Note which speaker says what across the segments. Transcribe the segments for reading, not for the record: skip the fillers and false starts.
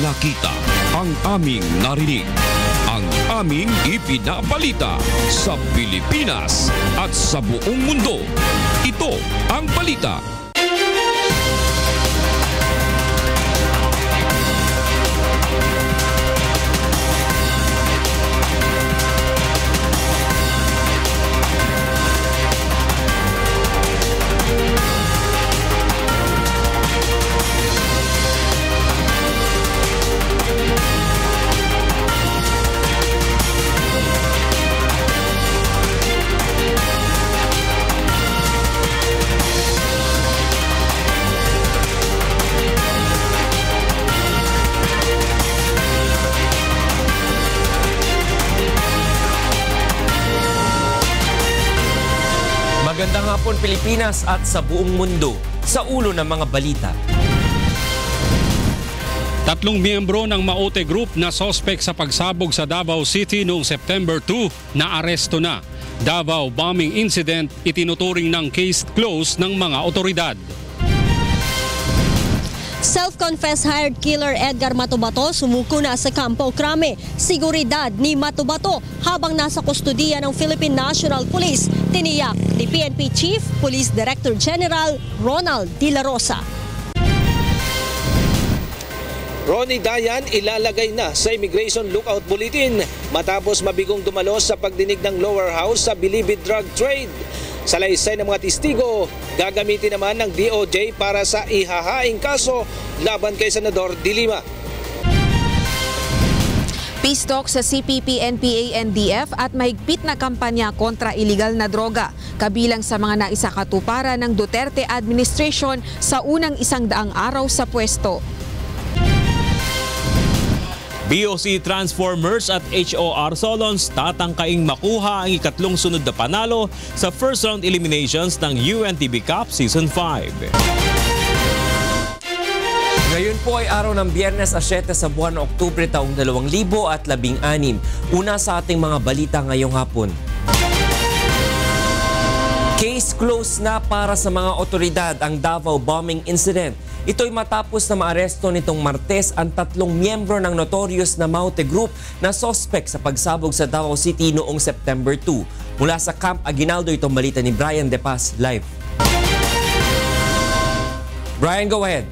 Speaker 1: nakita, ang aming narinig, ang aming ipinabalita sa Pilipinas at sa buong mundo. Ito ang balita.
Speaker 2: Magandang hapon Pilipinas at sa buong mundo. Sa ulo ng mga balita.
Speaker 3: 3 miyembro ng Maote Group na sospek sa pagsabog sa Davao City noong September 2 na aresto na. Davao bombing incident itinuturing ng case closed ng mga otoridad.
Speaker 4: Self-confessed hired killer Edgar Matubato sumuko na sa Campo Crame. Seguridad ni Matubato habang nasa kustodiya ng Philippine National Police, tiniyak ni PNP Chief Police Director General Ronald De La Rosa.
Speaker 5: Ronnie Dayan ilalagay na sa Immigration Lookout Bulletin matapos mabigong dumalos sa pagdinig ng lower house sa Bilibid Drug Trade. Sa laysay ng mga testigo, gagamitin naman ng DOJ para sa ihahaing kaso laban kay Senador De Lima.
Speaker 6: Peace talk sa CPP, NPA, NDF at mahigpit na kampanya kontra iligal na droga. Kabilang sa mga naisakatuparan ng Duterte administration sa unang 100 araw sa pwesto.
Speaker 7: BOC Transformers at HOR Solons tatangkaing makuha ang ikatlong sunod na panalo sa first round eliminations ng UNTV Cup Season 5.
Speaker 2: Ngayon po ay araw ng Biyernes 7 sa buwan ng Oktubre taong 2016. Una sa ating mga balita ngayong hapon. Case closed na para sa mga otoridad ang Davao bombing incident. Ito'y matapos na maaresto nitong Martes ang 3 miyembro ng notorious na Maote Group na sospek sa pagsabog sa Davao City noong September 2. Mula sa Camp Aguinaldo, itong balita ni Brian De Paz live. Brian, go ahead.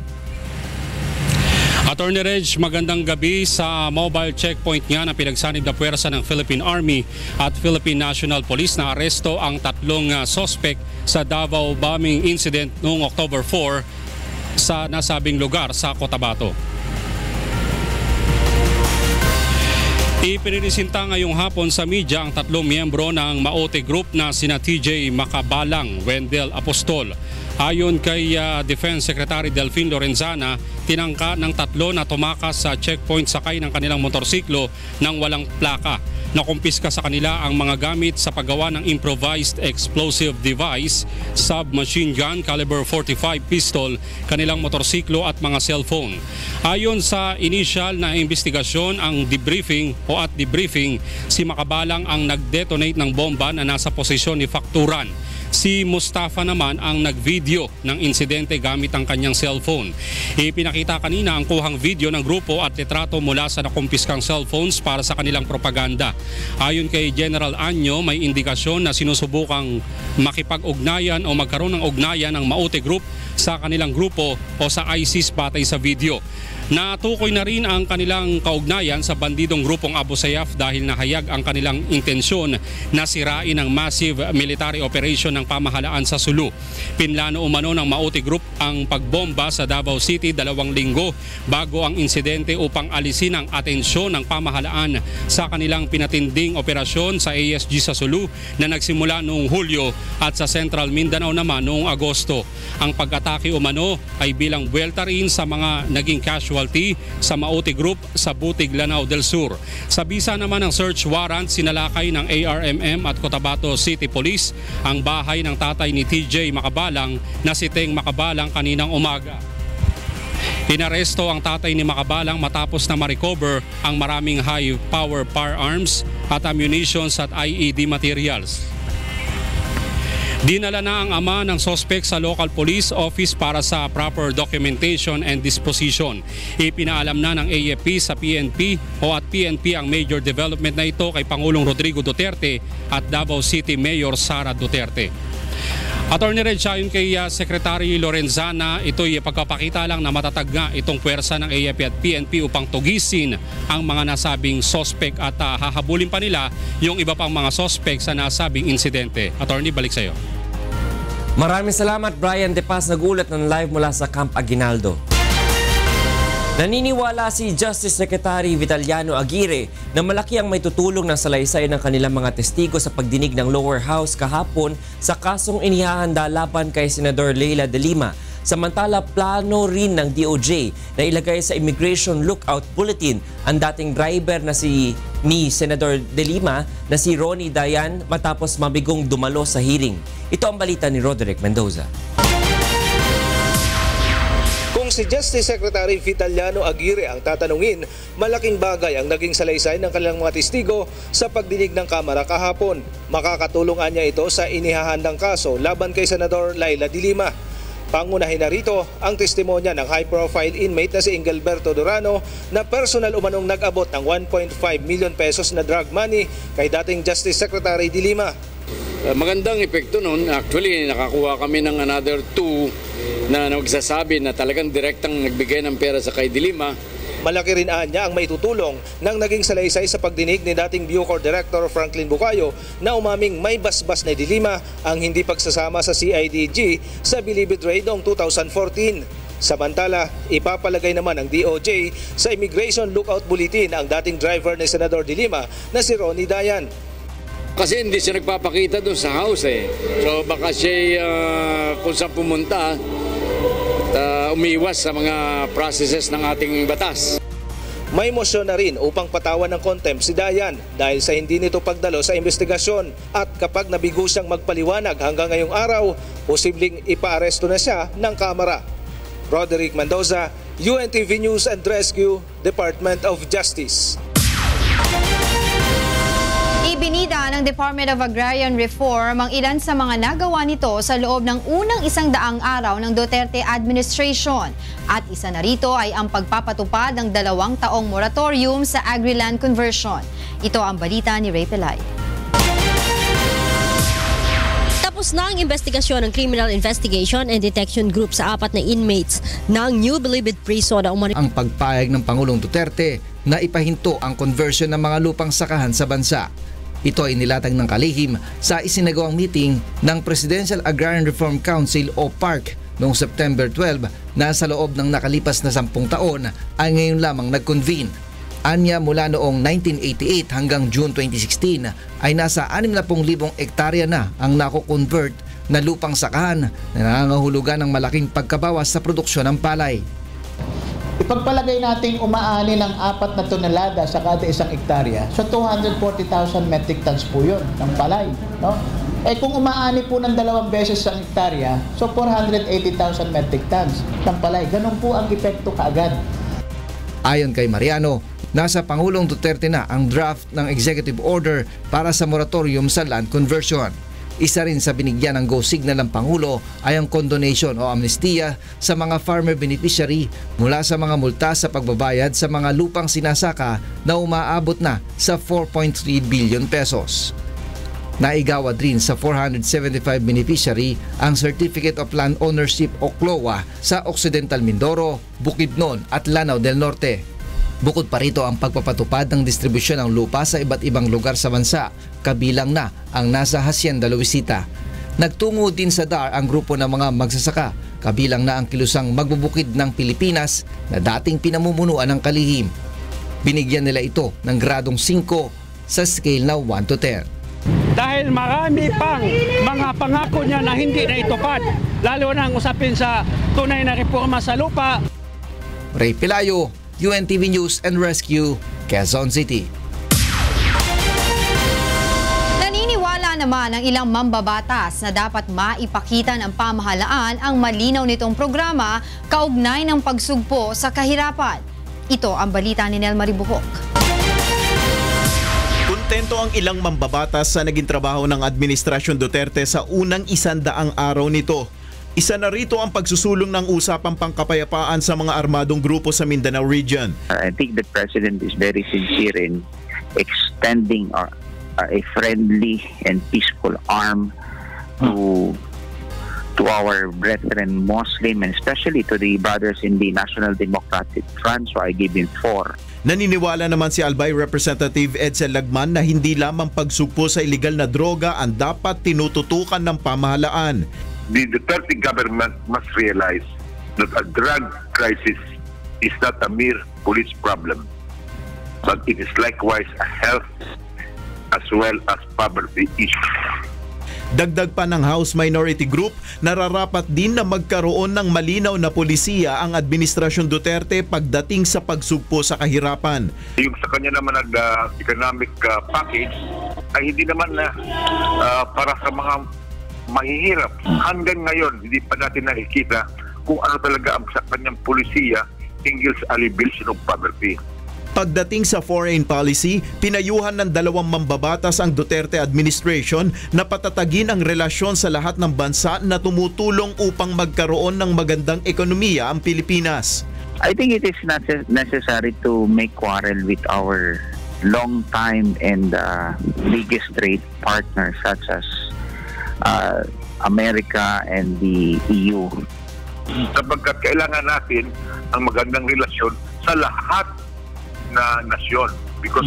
Speaker 3: Attorney Reg, magandang gabi. Sa mobile checkpoint nga na pinagsanib na puwersa ng Philippine Army at Philippine National Police na aresto ang 3 sospek sa Davao bombing incident noong October 4 sa nasabing lugar sa Cotabato. Ipinirisinta ngayong hapon sa media ang 3 miyembro ng Maote Group na sina TJ Macabalang, Wendell Apostol. Ayon kay Defense Secretary Delfin Lorenzana, tinangka ng 3 na tumakas sa checkpoint sakay ng kanilang motorsiklo nang walang plaka. Nakumpiska sa kanila ang mga gamit sa paggawa ng improvised explosive device, submachine gun, caliber 45 pistol, kanilang motorsiklo at mga cellphone. Ayon sa initial na investigasyon at debriefing, si Macabalang ang nag-detonate ng bomba na nasa posisyon ni Facturan. Si Mustafa naman ang nag-video ng insidente gamit ang kanyang cellphone. Ipinakita kanina ang kuhang video ng grupo at litrato mula sa nakumpiskang cellphones para sa kanilang propaganda. Ayon kay General Anyo, may indikasyon na sinusubukang makipag-ugnayan o magkaroon ng ugnayan ng Maote Group sa kanilang grupo o sa ISIS batay sa video. Natukoy na rin ang kanilang kaugnayan sa bandidong grupong Abu Sayyaf dahil nahayag ang kanilang intensyon na sirain ang massive military operation ng pamahalaan sa Sulu. Pinlano umano ng Maote Group ang pagbomba sa Davao City 2 linggo bago ang insidente upang alisin ang atensyon ng pamahalaan sa kanilang pinatinding operasyon sa ASG sa Sulu na nagsimula noong Hulyo at sa Central Mindanao naman noong Agosto. Ang pag-atake umano ay bilang buwelta rin sa mga naging casualty sa Maote Group sa Butig, Lanao del Sur. Sa bisa naman ng search warrant, sinalakay ng ARMM at Cotabato City Police ang bahay ng tatay ni TJ Macabalang na si Teng Macabalang kaninang umaga. Inaresto ang tatay ni Macabalang matapos na ma-recover ang maraming high-power firearms at ammunitions at IED materials. Dinala na ang ama ng suspect sa local police office para sa proper documentation and disposition. Ipinaalam na ng AFP sa PNP at PNP ang major development na ito kay Pangulong Rodrigo Duterte at Davao City Mayor Sara Duterte. Attorney Red, ayon kay Secretary Lorenzana, ito'y pagpapakita lang na matatag nga itong puwersa ng AFP at PNP upang tugisin ang mga nasabing suspect at hahabulin pa nila yung iba pang mga suspect sa nasabing insidente. Attorney, balik sa iyo.
Speaker 2: Maraming salamat, Brian De Paz, nagulat ng live mula sa Camp Aguinaldo. Naniniwala si Justice Secretary Vitaliano Aguirre na malaki ang may tutulong ng salaysay ng kanilang mga testigo sa pagdinig ng lower house kahapon sa kasong inihahanda laban kay Senador Leila de Lima. Samantala, plano rin ng DOJ na ilagay sa Immigration Lookout Bulletin ang dating driver na ni Senador de Lima na si Ronnie Dayan matapos mabigong dumalo sa hearing. Ito ang balita ni Roderick Mendoza.
Speaker 5: Kung si Justice Secretary Vitaliano Aguirre ang tatanungin, malaking bagay ang naging salaysay ng kanilang mga testigo sa pagdinig ng Kamara kahapon. Makakatulungan niya ito sa inihahandang kaso laban kay Senador Leila de Lima. Pangunahin na rito ang testimonya ng high-profile inmate na si Engelberto Durano na personal umanong nag-abot ng 1.5 million pesos na drug money kay dating Justice Secretary de Lima.
Speaker 8: Magandang epekto nun. Actually, nakakuha kami ng another 2 na nagsasabi na talagang direktang nagbigay ng pera sa kay de Lima.
Speaker 5: Malaki rin niya ang maitutulong ng naging salaysay sa pagdinig ni dating Bucor Director Franklin Bucayo na umaming may basbas na de Lima ang hindi pagsasama sa CIDG sa Bilibid Raid noong 2014. Samantala, ipapalagay naman ng DOJ sa Immigration Lookout Bulletin ang dating driver ni Senador de Lima na si Ronnie Dayan.
Speaker 8: Kasi hindi siya nagpapakita doon sa house eh. So baka siya kung saan pumunta umiwas sa mga processes ng ating batas.
Speaker 5: May motion na rin upang patawan ng contempt si Dayan dahil sa hindi nito pagdalo sa investigasyon at kapag nabigo siyang magpaliwanag hanggang ngayong araw, posibleng ipaaresto na siya ng Kamara. Roderick Mendoza, UNTV News and Rescue, Department of Justice.
Speaker 9: Ibinida ng Department of Agrarian Reform ang ilan sa mga nagawa nito sa loob ng unang 100 araw ng Duterte administration. At isa na rito ay ang pagpapatupad ng 2 taong moratorium sa agri-land conversion. Ito ang balita ni Ray Pelay.
Speaker 4: Tapos na ang investigasyon ng Criminal Investigation and Detection Group sa 4 na inmates ng New Bilibid Prison na umani.
Speaker 10: Ang pagpayag ng Pangulong Duterte na ipahinto ang conversion ng mga lupang sakahan sa bansa. Ito ay nilatag ng kalihim sa isinagawang meeting ng Presidential Agrarian Reform Council o PARC noong September 12 na sa loob ng nakalipas na 10 taon ay ngayon lamang nag-convene. Anya mula noong 1988 hanggang June 2016 ay nasa 60,000 hektarya na ang nako-convert na lupang sakahan na nangangahulugan ng malaking pagkabawas sa produksyon ng palay.
Speaker 11: Ipagpalagay nating umaani ng 4 na tonelada sa kada isang hektarya. So 240,000 metric tons po yun ng palay. No? Eh kung umaani po ng 2 beses sa hektarya, so 480,000 metric tons ng palay. Ganun po ang epekto kaagad.
Speaker 10: Ayon kay Mariano, nasa Pangulong Duterte na ang draft ng executive order para sa moratorium sa land conversion. Isa rin sa binigyan ng go signal ng Pangulo ay ang condonation o amnestiya sa mga farmer beneficiary mula sa mga multa sa pagbabayad sa mga lupang sinasaka na umaabot na sa 4.3 billion pesos. Naigawad rin sa 475 beneficiary ang Certificate of Land Ownership o CLOA sa Occidental Mindoro, Bukidnon at Lanao del Norte. Bukod pa rito ang pagpapatupad ng distribusyon ng lupa sa iba't ibang lugar sa bansa, kabilang na ang nasa Hacienda Luisita. Nagtungo din sa DAR ang grupo ng mga magsasaka, kabilang na ang kilusang magbubukid ng Pilipinas na dating pinamumunuan ng kalihim. Binigyan nila ito ng gradong 5 sa scale na 1 to 10.
Speaker 12: Dahil marami pang mga pangako niya na hindi na itupad, lalo na ang usapin sa tunay na reforma sa lupa.
Speaker 10: Ray Pelayo, UNTV News and Rescue, Quezon City.
Speaker 9: Naniniwala naman ang ilang mambabatas na dapat maipakita ng pamahalaan ang malinaw nitong programa kaugnay ng pagsugpo sa kahirapan. Ito ang balita ni Nel Maribuhok.
Speaker 13: Kung Kontento ang ilang mambabatas sa naging trabaho ng Administrasyon Duterte sa unang 100 araw nito. Isa na rito ang pagsusulong ng usapang pangkapayapaan sa mga armadong grupo sa Mindanao region.
Speaker 14: I think the President is very sincere in extending a friendly and peaceful arm to our brethren Muslim, and especially to the brothers in the National Democratic Front. So I give him 4.
Speaker 13: Naniniwala naman si Albay Representative Edsel Lagman na hindi lamang pagsugpo sa illegal na droga ang dapat tinututukan ng pamahalaan.
Speaker 15: The Duterte government must realize that a drug crisis is not a mere police problem, but it is likewise a health as well as poverty issue.
Speaker 13: Dagdag pa ng House Minority Group, nararapat din na magkaroon ng malinaw na polisiya ang Administrasyon Duterte pagdating sa pagsugpo sa kahirapan.
Speaker 15: Yung sa kanya naman economic package ay hindi naman na para sa mga mahihirap. Hanggang ngayon, hindi pa natin nakikita kung ano talaga ang sa kanyang polisiya hinggil sa alleviation of poverty.
Speaker 13: Pagdating sa foreign policy, pinayuhan ng 2 mambabatas ang Duterte administration na patatagin ang relasyon sa lahat ng bansa na tumutulong upang magkaroon ng magandang ekonomiya ang Pilipinas.
Speaker 14: I think it is not necessary to make quarrel with our long time and biggest trade partners such as America and the EU.
Speaker 15: Sapagkat kailangan natin ang magandang relasyon sa lahat na nasyon because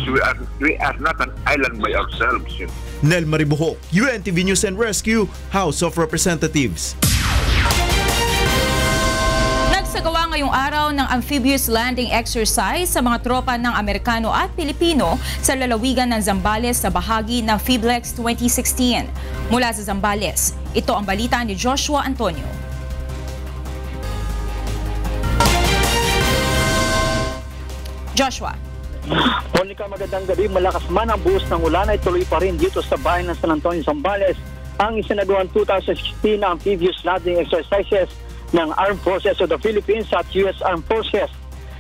Speaker 15: we are not an island by ourselves.
Speaker 13: Nel Maribuhok, UNTV News and Rescue, House of Representatives.
Speaker 16: Nagsagawa ngayong araw ng amphibious landing exercise sa mga tropa ng Amerikano at Pilipino sa lalawigan ng Zambales sa bahagi ng PHIBLEX 2016. Mula sa Zambales, ito ang balita ni Joshua Antonio. Joshua.
Speaker 17: Monica, magandang gabi. Malakas man ang buhos ng ulan ay tuloy pa rin dito sa bayan ng San Antonio, Zambales ang isinagawang 2016 na amphibious landing exercises ng Armed Forces of the Philippines at U.S. Armed Forces.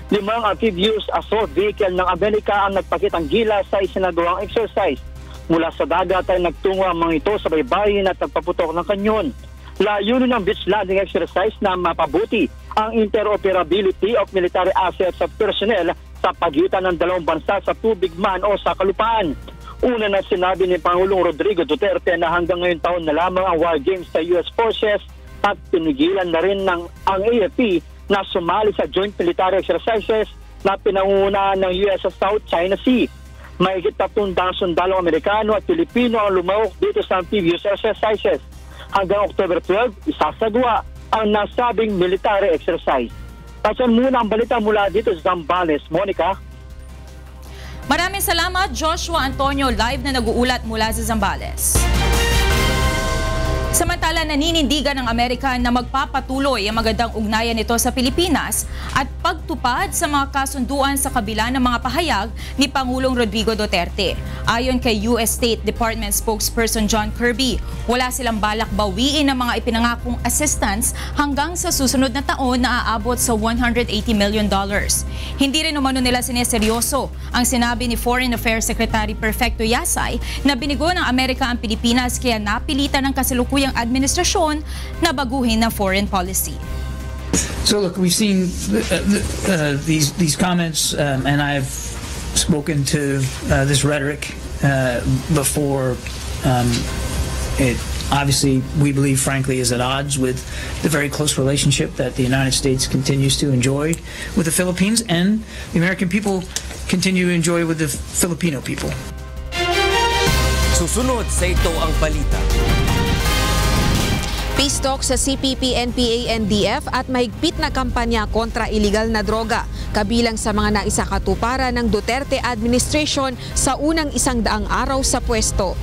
Speaker 17: 5 amphibious assault vehicle ng Amerika ang nagpakitang gilas sa isinagawang exercise. Mula sa dagat ay nagtungo ang mga ito sa baybayin at nagpaputok ng kanyon. Layunin ng beach landing exercise na mapabuti ang interoperability of military assets at personnel sa pagitan ng 2 bansa sa tubig man o sa kalupaan. Una na sinabi ni Pangulong Rodrigo Duterte na hanggang ngayon taon na lamang ang war games sa US Forces at pinigilan na rin ang AFP na sumali sa joint military exercises na pinangungunahan ng US sa South China Sea. Mahigit 300 sundalong Amerikano at Pilipino ang lumahok dito sa amphibious exercises. Hanggang October 12, isasagawa ang nasabing military exercise. Pasan muna ang balita mula dito sa Zambales. Monica.
Speaker 16: Maraming salamat, Joshua Antonio, live na nag-uulat mula sa Zambales. Samantala, naninindigan ng Amerika na magpapatuloy ang magandang ugnayan nito sa Pilipinas at pagtupad sa mga kasunduan sa kabila ng mga pahayag ni Pangulong Rodrigo Duterte. Ayon kay US State Department spokesperson John Kirby, wala silang balak bawiin ang mga ipinangakong assistance hanggang sa susunod na taon na aabot sa $180 million. Hindi rin umano nila sineseryoso ang sinabi ni Foreign Affairs Secretary Perfecto Yasay na binigo ng Amerika ang Pilipinas kaya napilitan ng kasalukuyang administrasyon na baguhin na foreign policy.
Speaker 18: So look, we've seen these comments, and I've spoken to this rhetoric before. It obviously, we believe, frankly, is at odds with the very close relationship that the United States continues to enjoy with the Philippines, and the American people continue to enjoy with the Filipino people.
Speaker 2: Susunod sa ito ang balita.
Speaker 6: Peace talk sa CPP, NPA, NDF at mahigpit na kampanya kontra iligal na droga, kabilang sa mga naisakatuparan ng Duterte administration sa unang 100 araw sa pwesto.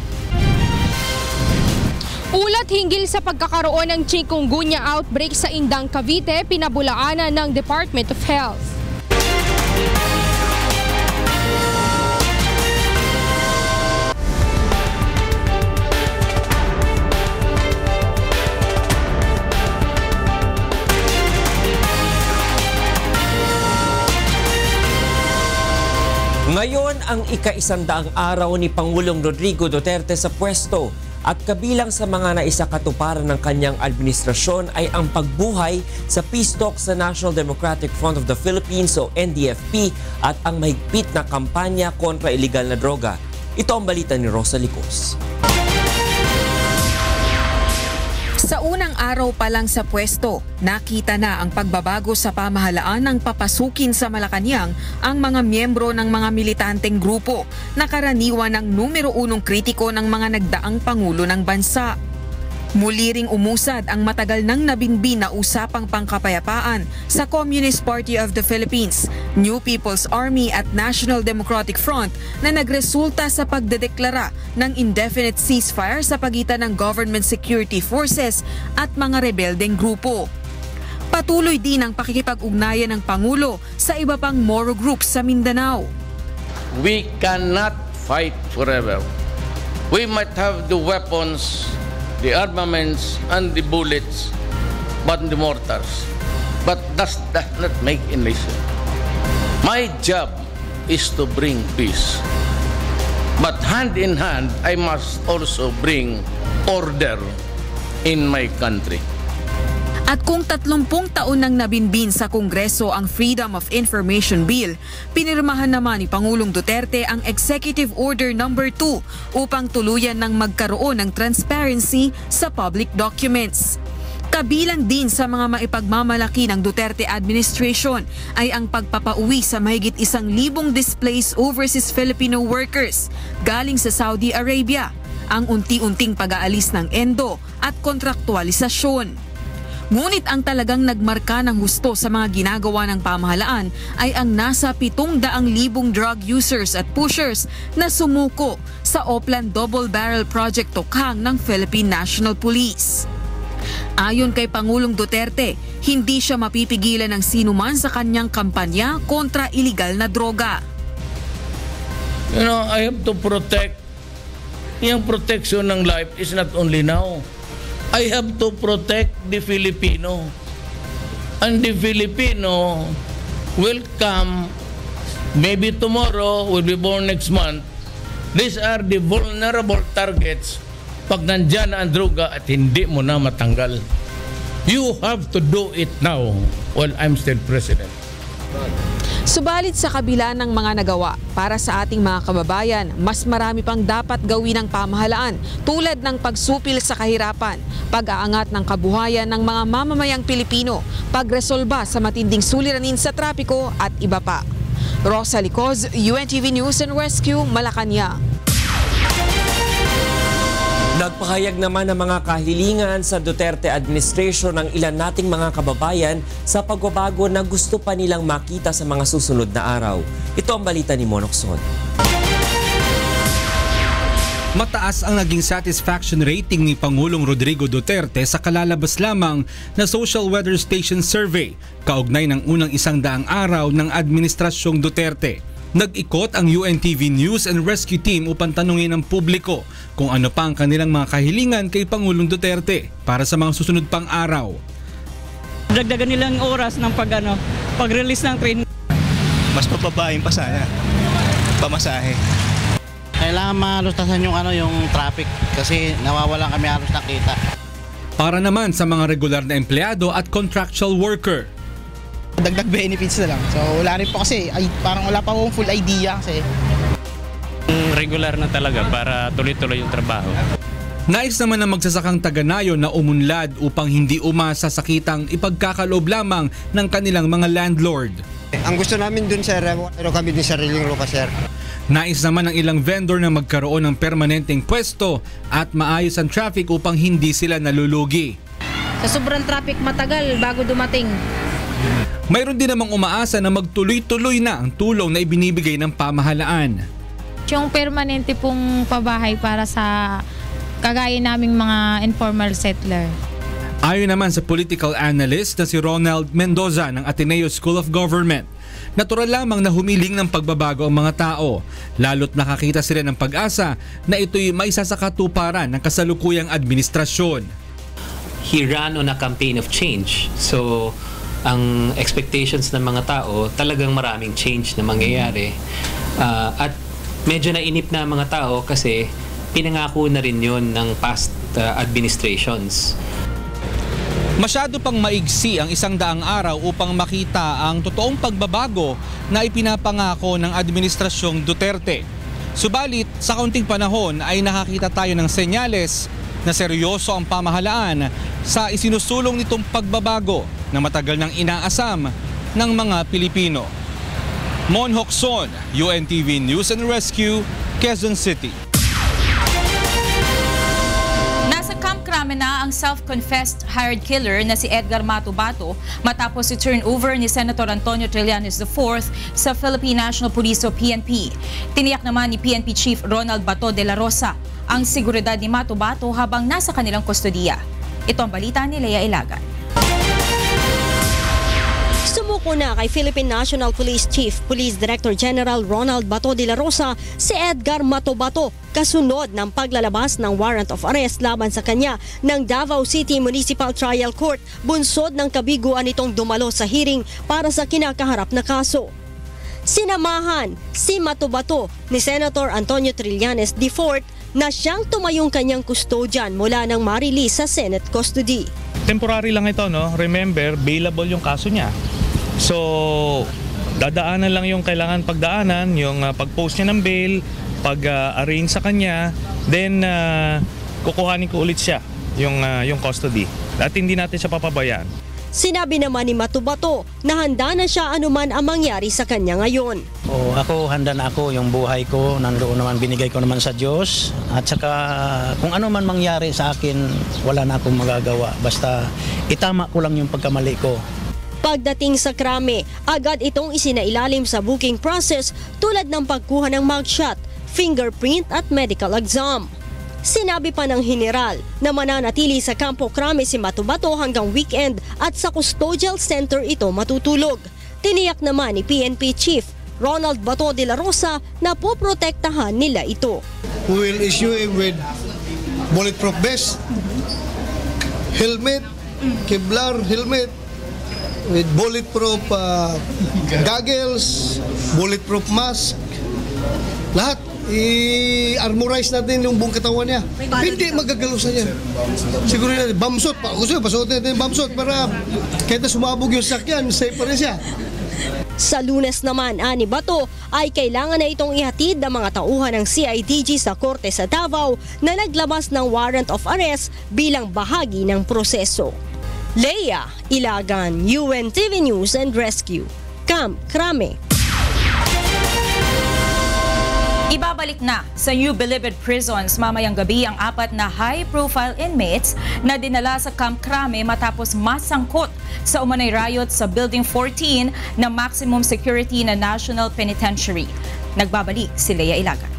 Speaker 19: Ulat hinggil sa pagkakaroon ng chikungunya outbreak sa Indang, Cavite, pinabulaanan ng Department of Health.
Speaker 2: Ngayon ang ika-100 araw ni Pangulong Rodrigo Duterte sa pwesto at kabilang sa mga naisakatuparan ng kanyang administrasyon ay ang pagbuhay sa peace talks sa National Democratic Front of the Philippines o NDFP at ang mahigpit na kampanya kontra iligal na droga. Ito ang balita ni Rosa Licos.
Speaker 6: Sa unang araw pa lang sa pwesto, nakita na ang pagbabago sa pamahalaan ng papasukin sa Malacanang ang mga miyembro ng mga militanteng grupo na karaniwan ng numero 1 kritiko ng mga nagdaang pangulo ng bansa. Muli ring umusad ang matagal nang nabinbin na usapang pangkapayapaan sa Communist Party of the Philippines, New People's Army at National Democratic Front na nagresulta sa pagdedeklara ng indefinite ceasefire sa pagitan ng government security forces at mga rebeldeng grupo. Patuloy din ang pakikipag-ugnayan ng Pangulo sa iba pang Moro groups sa Mindanao.
Speaker 20: We cannot fight forever. We might have the weapons, the armaments and the bullets, but the mortars. But that does not make a nation. My job is to bring peace. But hand in hand, I must also bring order in my country.
Speaker 6: At kung 30 taon nang nabinbin sa Kongreso ang Freedom of Information Bill, pinirmahan naman ni Pangulong Duterte ang Executive Order No. 2 upang tuluyan ng magkaroon ng transparency sa public documents. Kabilang din sa mga maipagmamalaki ng Duterte administration ay ang pagpapauwi sa mahigit 1,000 displaced overseas Filipino workers galing sa Saudi Arabia, ang unti-unting pag-aalis ng endo at kontraktualisasyon. Ngunit ang talagang nagmarka ng husto sa mga ginagawa ng pamahalaan ay ang nasa 700,000 drug users at pushers na sumuko sa Oplan Double Barrel Project Tokhang ng Philippine National Police. Ayon kay Pangulong Duterte, hindi siya mapipigilan ng sinuman sa kanyang kampanya kontra iligal na droga.
Speaker 20: You know, I have to protect. Yung protection ng life is not only now. I have to protect the Filipino. And the Filipino will come, maybe tomorrow, will be born next month. These are the vulnerable targets pag nandyan na ang droga at hindi mo na matanggal. You have to do it now while I'm still president.
Speaker 6: Subalit sa kabila ng mga nagawa para sa ating mga kababayan, mas marami pang dapat gawin ng pamahalaan tulad ng pagsupil sa kahirapan, pag-aangat ng kabuhayan ng mga mamamayang Pilipino, pagresolba sa matinding suliranin sa trapiko at iba pa. Rosa Licos, UNTV News and Rescue, Malacanang.
Speaker 2: Nagpahayag naman ng mga kahilingan sa Duterte administration ng ilan nating mga kababayan sa pagbabago na gusto pa nilang makita sa mga susunod na araw. Ito ang balita ni Monokson.
Speaker 21: Mataas ang naging satisfaction rating ni Pangulong Rodrigo Duterte sa kalalabas lamang na Social Weather Station Survey kaugnay ng unang 100 araw ng Administrasyong Duterte. Nag-ikot ang UNTV News and Rescue Team upang tanungin ng publiko kung ano pa ang kanilang mga kahilingan kay Pangulong Duterte para sa mga susunod pang araw.
Speaker 22: Dagdagan nilang oras ng pag-release ng train.
Speaker 23: Mas papabain pa sana. Pamasahe.
Speaker 24: Kailangan malutasan yung traffic kasi nawawalan kami halos ng kita.
Speaker 21: Para naman sa mga regular na empleyado at contractual worker.
Speaker 25: Dagdag benefits na lang. So wala rin po kasi parang wala pa akong full idea kasi.
Speaker 22: Regular na talaga para tuloy-tuloy yung trabaho.
Speaker 21: Nais naman ng magsasakang taga-Nayon na umunlad upang hindi umasa sa kitang ipagkakaloob lamang ng kanilang mga landlord.
Speaker 26: Ang gusto namin dun sir, pero kami din sariling lupa sir.
Speaker 21: Nais naman ng ilang vendor na magkaroon ng permanenteng pwesto at maayos ang traffic upang hindi sila nalulugi.
Speaker 27: Sa sobrang traffic matagal bago dumating.
Speaker 21: Mayroon din namang umaasa na magtuloy-tuloy na ang tulong na ibinibigay ng pamahalaan.
Speaker 27: Yung permanente pong pabahay para sa kagaya naming mga informal settler.
Speaker 21: Ayon naman sa political analyst na si Ronald Mendoza ng Ateneo School of Government, natural lamang na humiling ng pagbabago ang mga tao, lalo't nakakita sila ng pag-asa na ito'y maisasakatuparan ng kasalukuyang administrasyon.
Speaker 28: He ran on a campaign of change. So, ang expectations ng mga tao, talagang maraming change na mangyayari. At medyo nainip na mga tao kasi pinangako na rin yun ng past administrations.
Speaker 21: Masyado pang maigsi ang 100 araw upang makita ang totoong pagbabago na ipinapangako ng Administrasyong Duterte. Subalit, sa kaunting panahon ay nakakita tayo ng senyales na seryoso ang pamahalaan sa isinusulong nitong pagbabago na matagal nang inaasam ng mga Pilipino. Mon Hocson, UNTV News and Rescue, Quezon City.
Speaker 16: Krame na ang self-confessed hired killer na si Edgar Mato-Bato matapos i-turn over ni Senator Antonio Trillanes IV sa Philippine National Police o PNP. Tiniyak naman ni PNP Chief Ronald Bato de la Rosa ang seguridad ni Mato-Bato habang nasa kanilang kustodiya. Ito ang balita ni Lea Ilagan.
Speaker 1: Sumuko na kay Philippine National Police Chief Police Director General Ronald Bato de la Rosa si Edgar Mato-Bato kasunod ng paglalabas ng warrant of arrest laban sa kanya ng Davao City Municipal Trial Court bunsod ng kabiguan nitong dumalo sa hearing para sa kinakaharap na kaso. Sinamahan si Mato-Bato ni Senator Antonio Trillanes IV na siyang tumayong kanyang custodian mula nang ma-release sa Senate custody.
Speaker 23: Temporary lang ito, no? Remember, bailable yung kaso niya. So, dadaanan lang yung kailangan pagdaanan, yung pag-post niya ng bail, pag-arrange sa kanya, then kukuhanin ko ulit siya, yung custody. At hindi natin siya papabayaan.
Speaker 1: Sinabi naman ni Mato-Bato na handa na siya anuman ang mangyari sa kanya ngayon.
Speaker 24: Ako, handa na ako, yung buhay ko, nandoon naman, binigay ko naman sa Diyos. At saka kung ano man mangyari sa akin, wala na akong magagawa. Basta itama ko lang yung pagkamali ko.
Speaker 1: Pagdating sa krame, agad itong isinailalim sa booking process tulad ng pagkuha ng mugshot, fingerprint at medical exam. Sinabi pa ng general na mananatili sa Kampo Krame si Mato-Bato hanggang weekend at sa custodial center ito matutulog. Tiniyak naman ni PNP Chief Ronald Bato de la Rosa na poprotektahan nila ito.
Speaker 3: We will issue him with bulletproof vest, helmet, Kevlar helmet, with bulletproof goggles, bulletproof mask, lahat. I-armorize natin yung buong katawan niya. Hindi magagalaw sa niya. Siguro yan, bamsot pa. Gusto nyo, pasuot natin yung bamsot para kahit na sumabog yung sakyan, safe pa rin siya.
Speaker 1: Sa Lunes naman, ani Bato, ay kailangan na itong ihatid ng mga tauhan ng CIDG sa Korte sa Davao na naglabas ng warrant of arrest bilang bahagi ng proseso. Lea Ilagan, UNTV News and Rescue, Camp Krame.
Speaker 16: Ibabalik na sa New Bilibid Prisons mamayang gabi ang 4 na high-profile inmates na dinala sa Camp Krame matapos masangkot sa umanay riot sa Building 14 ng maximum security na National Penitentiary. Nagbabalik si Lea Ilagan.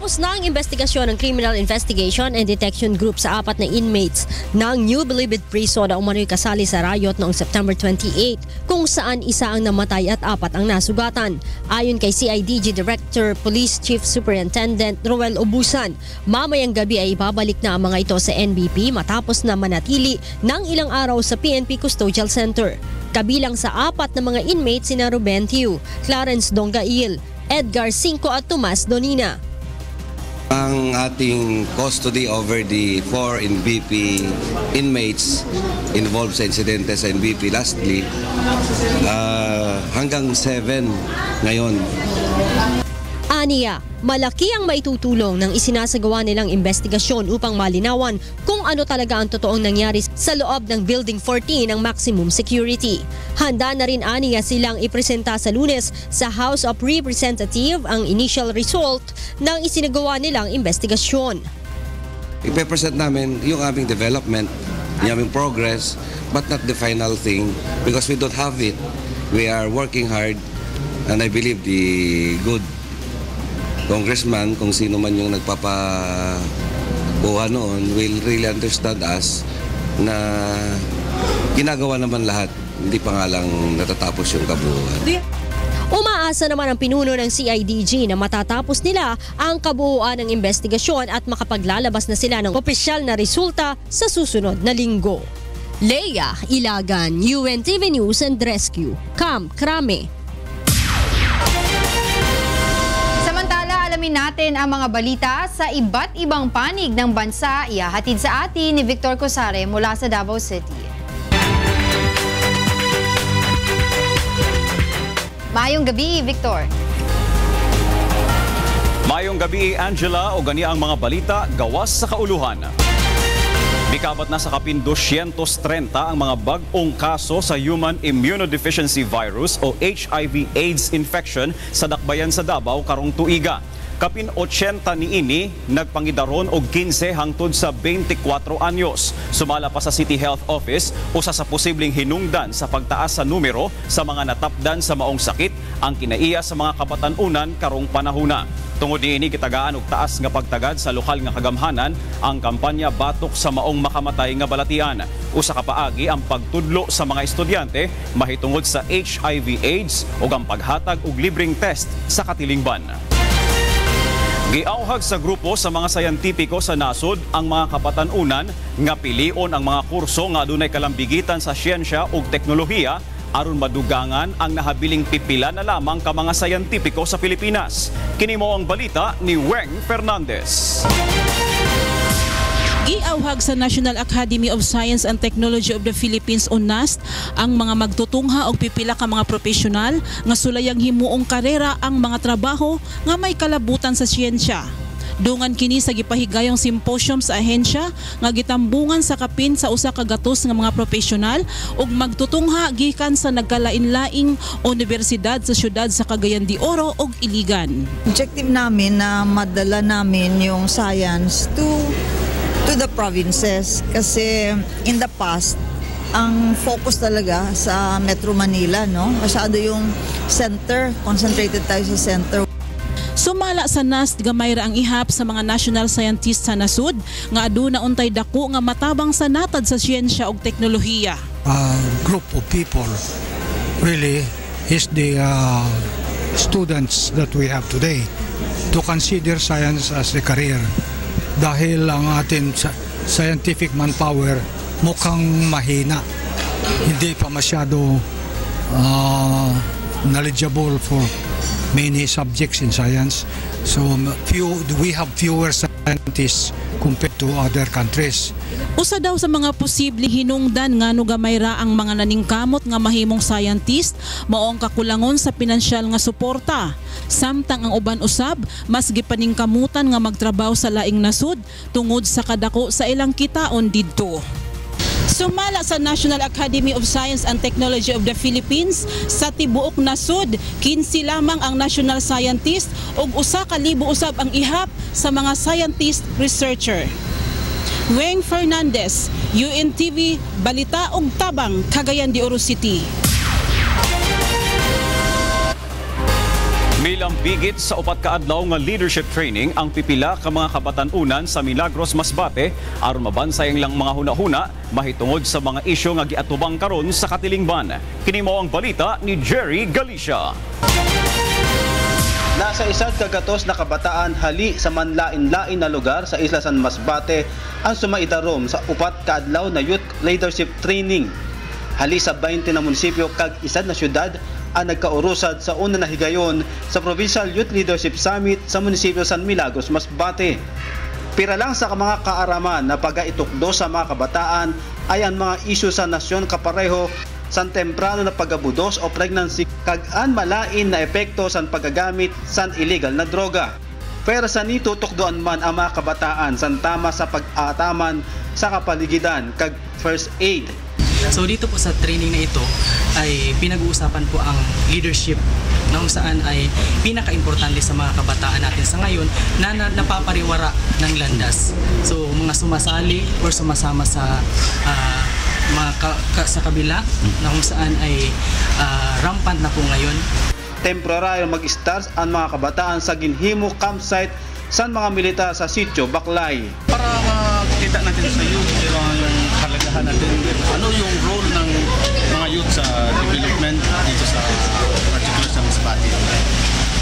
Speaker 1: Tapos na ang investigasyon ng Criminal Investigation and Detection Group sa 4 na inmates ng New Bilibid Prison na umano'y kasali sa riot noong September 28 kung saan isa ang namatay at 4 ang nasugatan. Ayon kay CIDG Director Police Chief Superintendent Roel Obusan, mamayang gabi ay ibabalik na ang mga ito sa NBP matapos na manatili ng ilang araw sa PNP Custodial Center. Kabilang sa 4 na mga inmates sina Ruben Thiu, Clarence Dongail, Edgar Cinco at Tomas Donina.
Speaker 4: Ang ating custody over the 4 NBP inmates involved sa insidente sa NBP lastly hanggang 7 ngayon.
Speaker 1: Aniya, malaki ang maitutulong ng isinasagawa nilang investigasyon upang malinawan kung ano talaga ang totoong nangyari sa loob ng Building 14 ng maximum security. Handa na rin aniya silang ipresenta sa Lunes sa House of Representatives ang initial result ng isinagawa nilang investigasyon.
Speaker 4: Ipe-present namin yung aming development, yung aming progress, but not the final thing because we don't have it. We are working hard and I believe the good congressman, kung sino man yung nagpapakuha noon, will really understand us na ginagawa naman lahat. Hindi pa nga lang natatapos yung kabuuan.
Speaker 1: Umaasa naman ang pinuno ng CIDG na matatapos nila ang kabuuan ng investigasyon at makapaglalabas na sila ng opisyal na resulta sa susunod na linggo. Lea Ilagan, UNTV News and Rescue, Camp Krame.
Speaker 5: alamin natin ang mga balita sa iba't ibang panig ng bansa. Ihahatid sa atin ni Victor Cosare mula sa Davao City. Mayong gabi, Victor.
Speaker 7: Mayong gabi, Angela, o gani ang mga balita gawas sa kauluhan. Mikabat na sa kapin 230 ang mga bag-ong kaso sa Human Immunodeficiency Virus o HIV/AIDS infection sa dakbayan sa Davao karong tuiga. Kapin 80 niini nagpangidaron og 15 hangtod sa 24 anyos. Sumala pa sa City Health Office usa sa posibleng hinungdan sa pagtaas sa numero sa mga natapdan sa maong sakit ang kinaiya sa mga kabatan-unan karong panahuna. Tungod niini gitagaan og taas nga pagtagad sa lokal nga kagamhanan ang kampanya Batok sa Maong Makamatay nga Balatian. Usa ka paagi ang pagtudlo sa mga estudyante mahitungod sa HIV/AIDS ug ang paghatag og libreng test sa katilingban. Giauhag sa grupo sa mga sayantipiko sa nasod ang mga kapatan-unan nga pilion ang mga kurso nga adunay kalambigitan sa siyensya ug teknolohiya aron madugangan ang nahabiling pipila na lamang ka mga sayantipiko sa Pilipinas. Kini mao ang balita ni Weng Fernandez.
Speaker 8: Giauhag sa National Academy of Science and Technology of the Philippines o NAST ang mga magtutungha og pipila ka mga profesional nga sulayang himuong karera ang mga trabaho nga may kalabutan sa siyensya. Dungan kini sa gipahigayong symposium sa ahensya nga gitambungan sa kapin sa usa ka gatos nga mga profesional ug magtutungha gikan sa nagkalain-laing universidad sa syudad sa Cagayan de Oro ug Iligan.
Speaker 9: Objective namin na madala namin yung science to the provinces kasi in the past ang focus talaga sa Metro Manila, no? Masyado yung center, concentrated tayo sa center.
Speaker 8: Sumala sa NAST gamay ra ang ihap sa mga national scientists sa nasud nga aduna untay dako nga matabang sa natad sa siyensya ug teknolohiya.
Speaker 10: Group of people really is the students that we have today to consider science as a career. Dahil ang ating scientific manpower mukhang mahina. Hindi pa masyado knowledgeable for many subjects in science. So we have fewer scientists compared to other countries.
Speaker 8: Usa daw sa mga posibleng hinungdan ngano gamay ra ang mga naningkamot nga mahimong scientist mao ang kakulangon sa pinansyal nga suporta. Samtang ang uban usab mas gipaningkamutan nga magtrabaho sa laing nasud tungod sa kadako sa ilang kitaon didto. Sumala sa National Academy of Science and Technology of the Philippines, sa tibuok nasud, 15 lamang ang national scientist ug 1,000 usab ang ihap sa mga scientist researcher. Weng Fernandez, UNTV, Balita ug Tabang, Cagayan de Oro City.
Speaker 7: Milang bigit sa 4 ka adlaw nga leadership training ang pipila ka mga kabatan-unan sa Milagros Masbate aron mabansay ang mga hunahuna mahitungod sa mga isyu nga giatubang karon sa katilingban. Kini mao ang balita ni Jerry Galicia.
Speaker 11: Nasa isang kagatos na kabataan hali sa manlain-lain na lugar sa Isla San Masbate ang sumaidarom sa 4 ka adlaw na youth leadership training. Hali sa 20 na munisipyo kag isa na syudad ang nagkaurusad sa una na higayon sa Provincial Youth Leadership Summit sa munisipyo San Milagros, Masbate. Pira lang sa mga kaaraman na pagaitukdo sa mga kabataan ay ang mga isyu sa nasyon kapareho sa temprano na pagabudos o pregnancy kag an malain na epekto sa paggagamit sa illegal na droga. Pero sa nito tukdoan man ang mga kabataan sa tama sa pag-ataman sa kapaligidan kag first aid.
Speaker 12: So dito po sa training na ito ay pinag-uusapan po ang leadership na kung saan ay pinaka-importante sa mga kabataan natin sa ngayon na napapariwara ng landas. So mga sumasali or sumasama sa sa kabila na kung saan ay rampant na po ngayon.
Speaker 11: Temporaryo mag-start ang mga kabataan sa ginhimo campsite sa mga militar sa sitio Baklay.
Speaker 14: Para makita natin sa youth yung kalagahan natin, ano yung role ng mga youth sa development dito sa particular sa Masbate.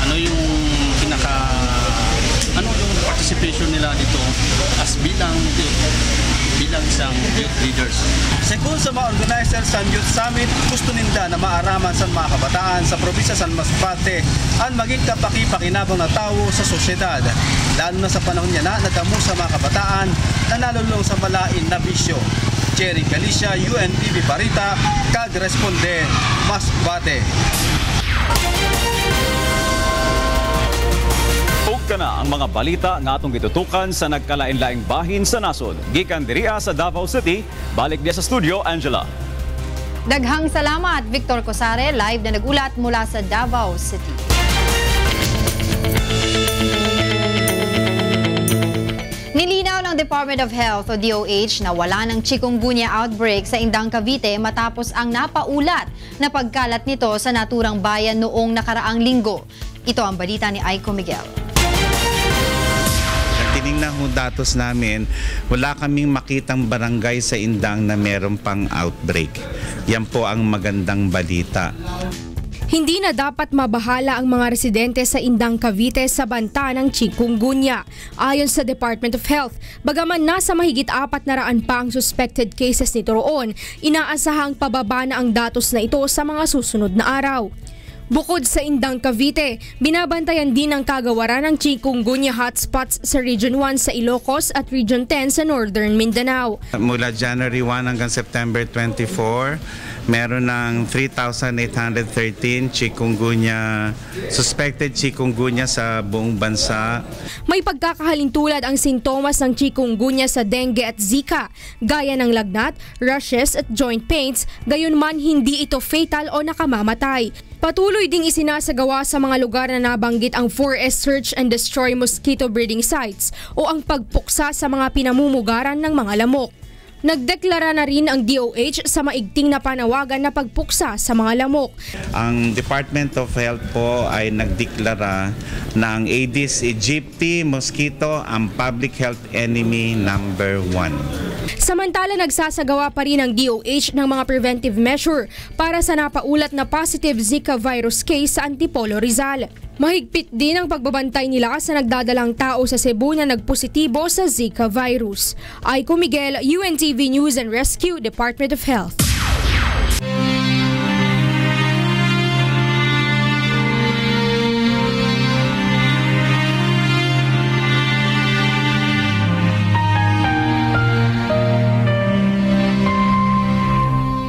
Speaker 14: Ano yung ano yung participation nila dito as bilang bilang isang youth leaders. Según sa mga organizers sa Youth Summit, gusto ninda na maaraman sa mga kabataan sa probinsya San Masbate ang maging kapaki-pakinabang na tao sa sosyedad, lalo na sa panahon niya na nadamo sa mga kabataan na nalulong sa malain na bisyo. Jerry Galicia, UNTV Barita, Kag-Responde, Masbate.
Speaker 7: Ug na ang mga balita nga atong gitutukan sa nagkalain-laing bahin sa nasod. Gikan diriya sa Davao City, balik dia sa studio, Angela.
Speaker 5: Daghang salamat, Victor Cosare, live na nagulat mula sa Davao City. Nilinaw ng Department of Health o DOH na wala ng chikungunya outbreak sa Indang, Cavite matapos ang napaulat na pagkalat nito sa naturang bayan noong nakaraang linggo. Ito ang balita ni Aiko Miguel.
Speaker 2: Tinignan ho datos namin, wala kaming makitang barangay sa Indang na meron pang outbreak. Yan po ang magandang balita.
Speaker 6: Hindi na dapat mabahala ang mga residente sa Indang, Cavite sa banta ng chikungunya. Ayon sa Department of Health, bagaman nasa mahigit 400 pa ang suspected cases nito roon, inaasahang pababa na ang datos na ito sa mga susunod na araw. Bukod sa Indang, Cavite, binabantayan din ang kagawaran ng chikungunya hotspots sa Region 1 sa Ilocos at Region 10 sa Northern Mindanao.
Speaker 2: Mula January 1 hanggang September 24, meron ng 3,813 suspected chikungunya sa buong bansa.
Speaker 6: May pagkakahalintulad ang sintomas ng chikungunya sa dengue at Zika, gaya ng lagnat, rashes at joint pains, gayunman hindi ito fatal o nakamamatay. Patuloy ding isinasagawa sa mga lugar na nabanggit ang 4S Search and Destroy Mosquito Breeding Sites o ang pagpuksa sa mga pinamumugaran ng mga lamok. Nagdeklara na rin ang DOH sa maigting na panawagan na pagpuksa sa mga lamok.
Speaker 2: Ang Department of Health po ay nagdeklara na ang Aedes aegypti mosquito ang public health enemy number 1.
Speaker 6: Samantala, nagsasagawa pa rin ang DOH ng mga preventive measure para sa napaulat na positive Zika virus case sa Antipolo, Rizal. Mahigpit din ang pagbabantay nila sa nagdadalang tao sa Cebu na nagpositibo sa Zika virus. Aiko Miguel, UNTV News and Rescue, Department of Health.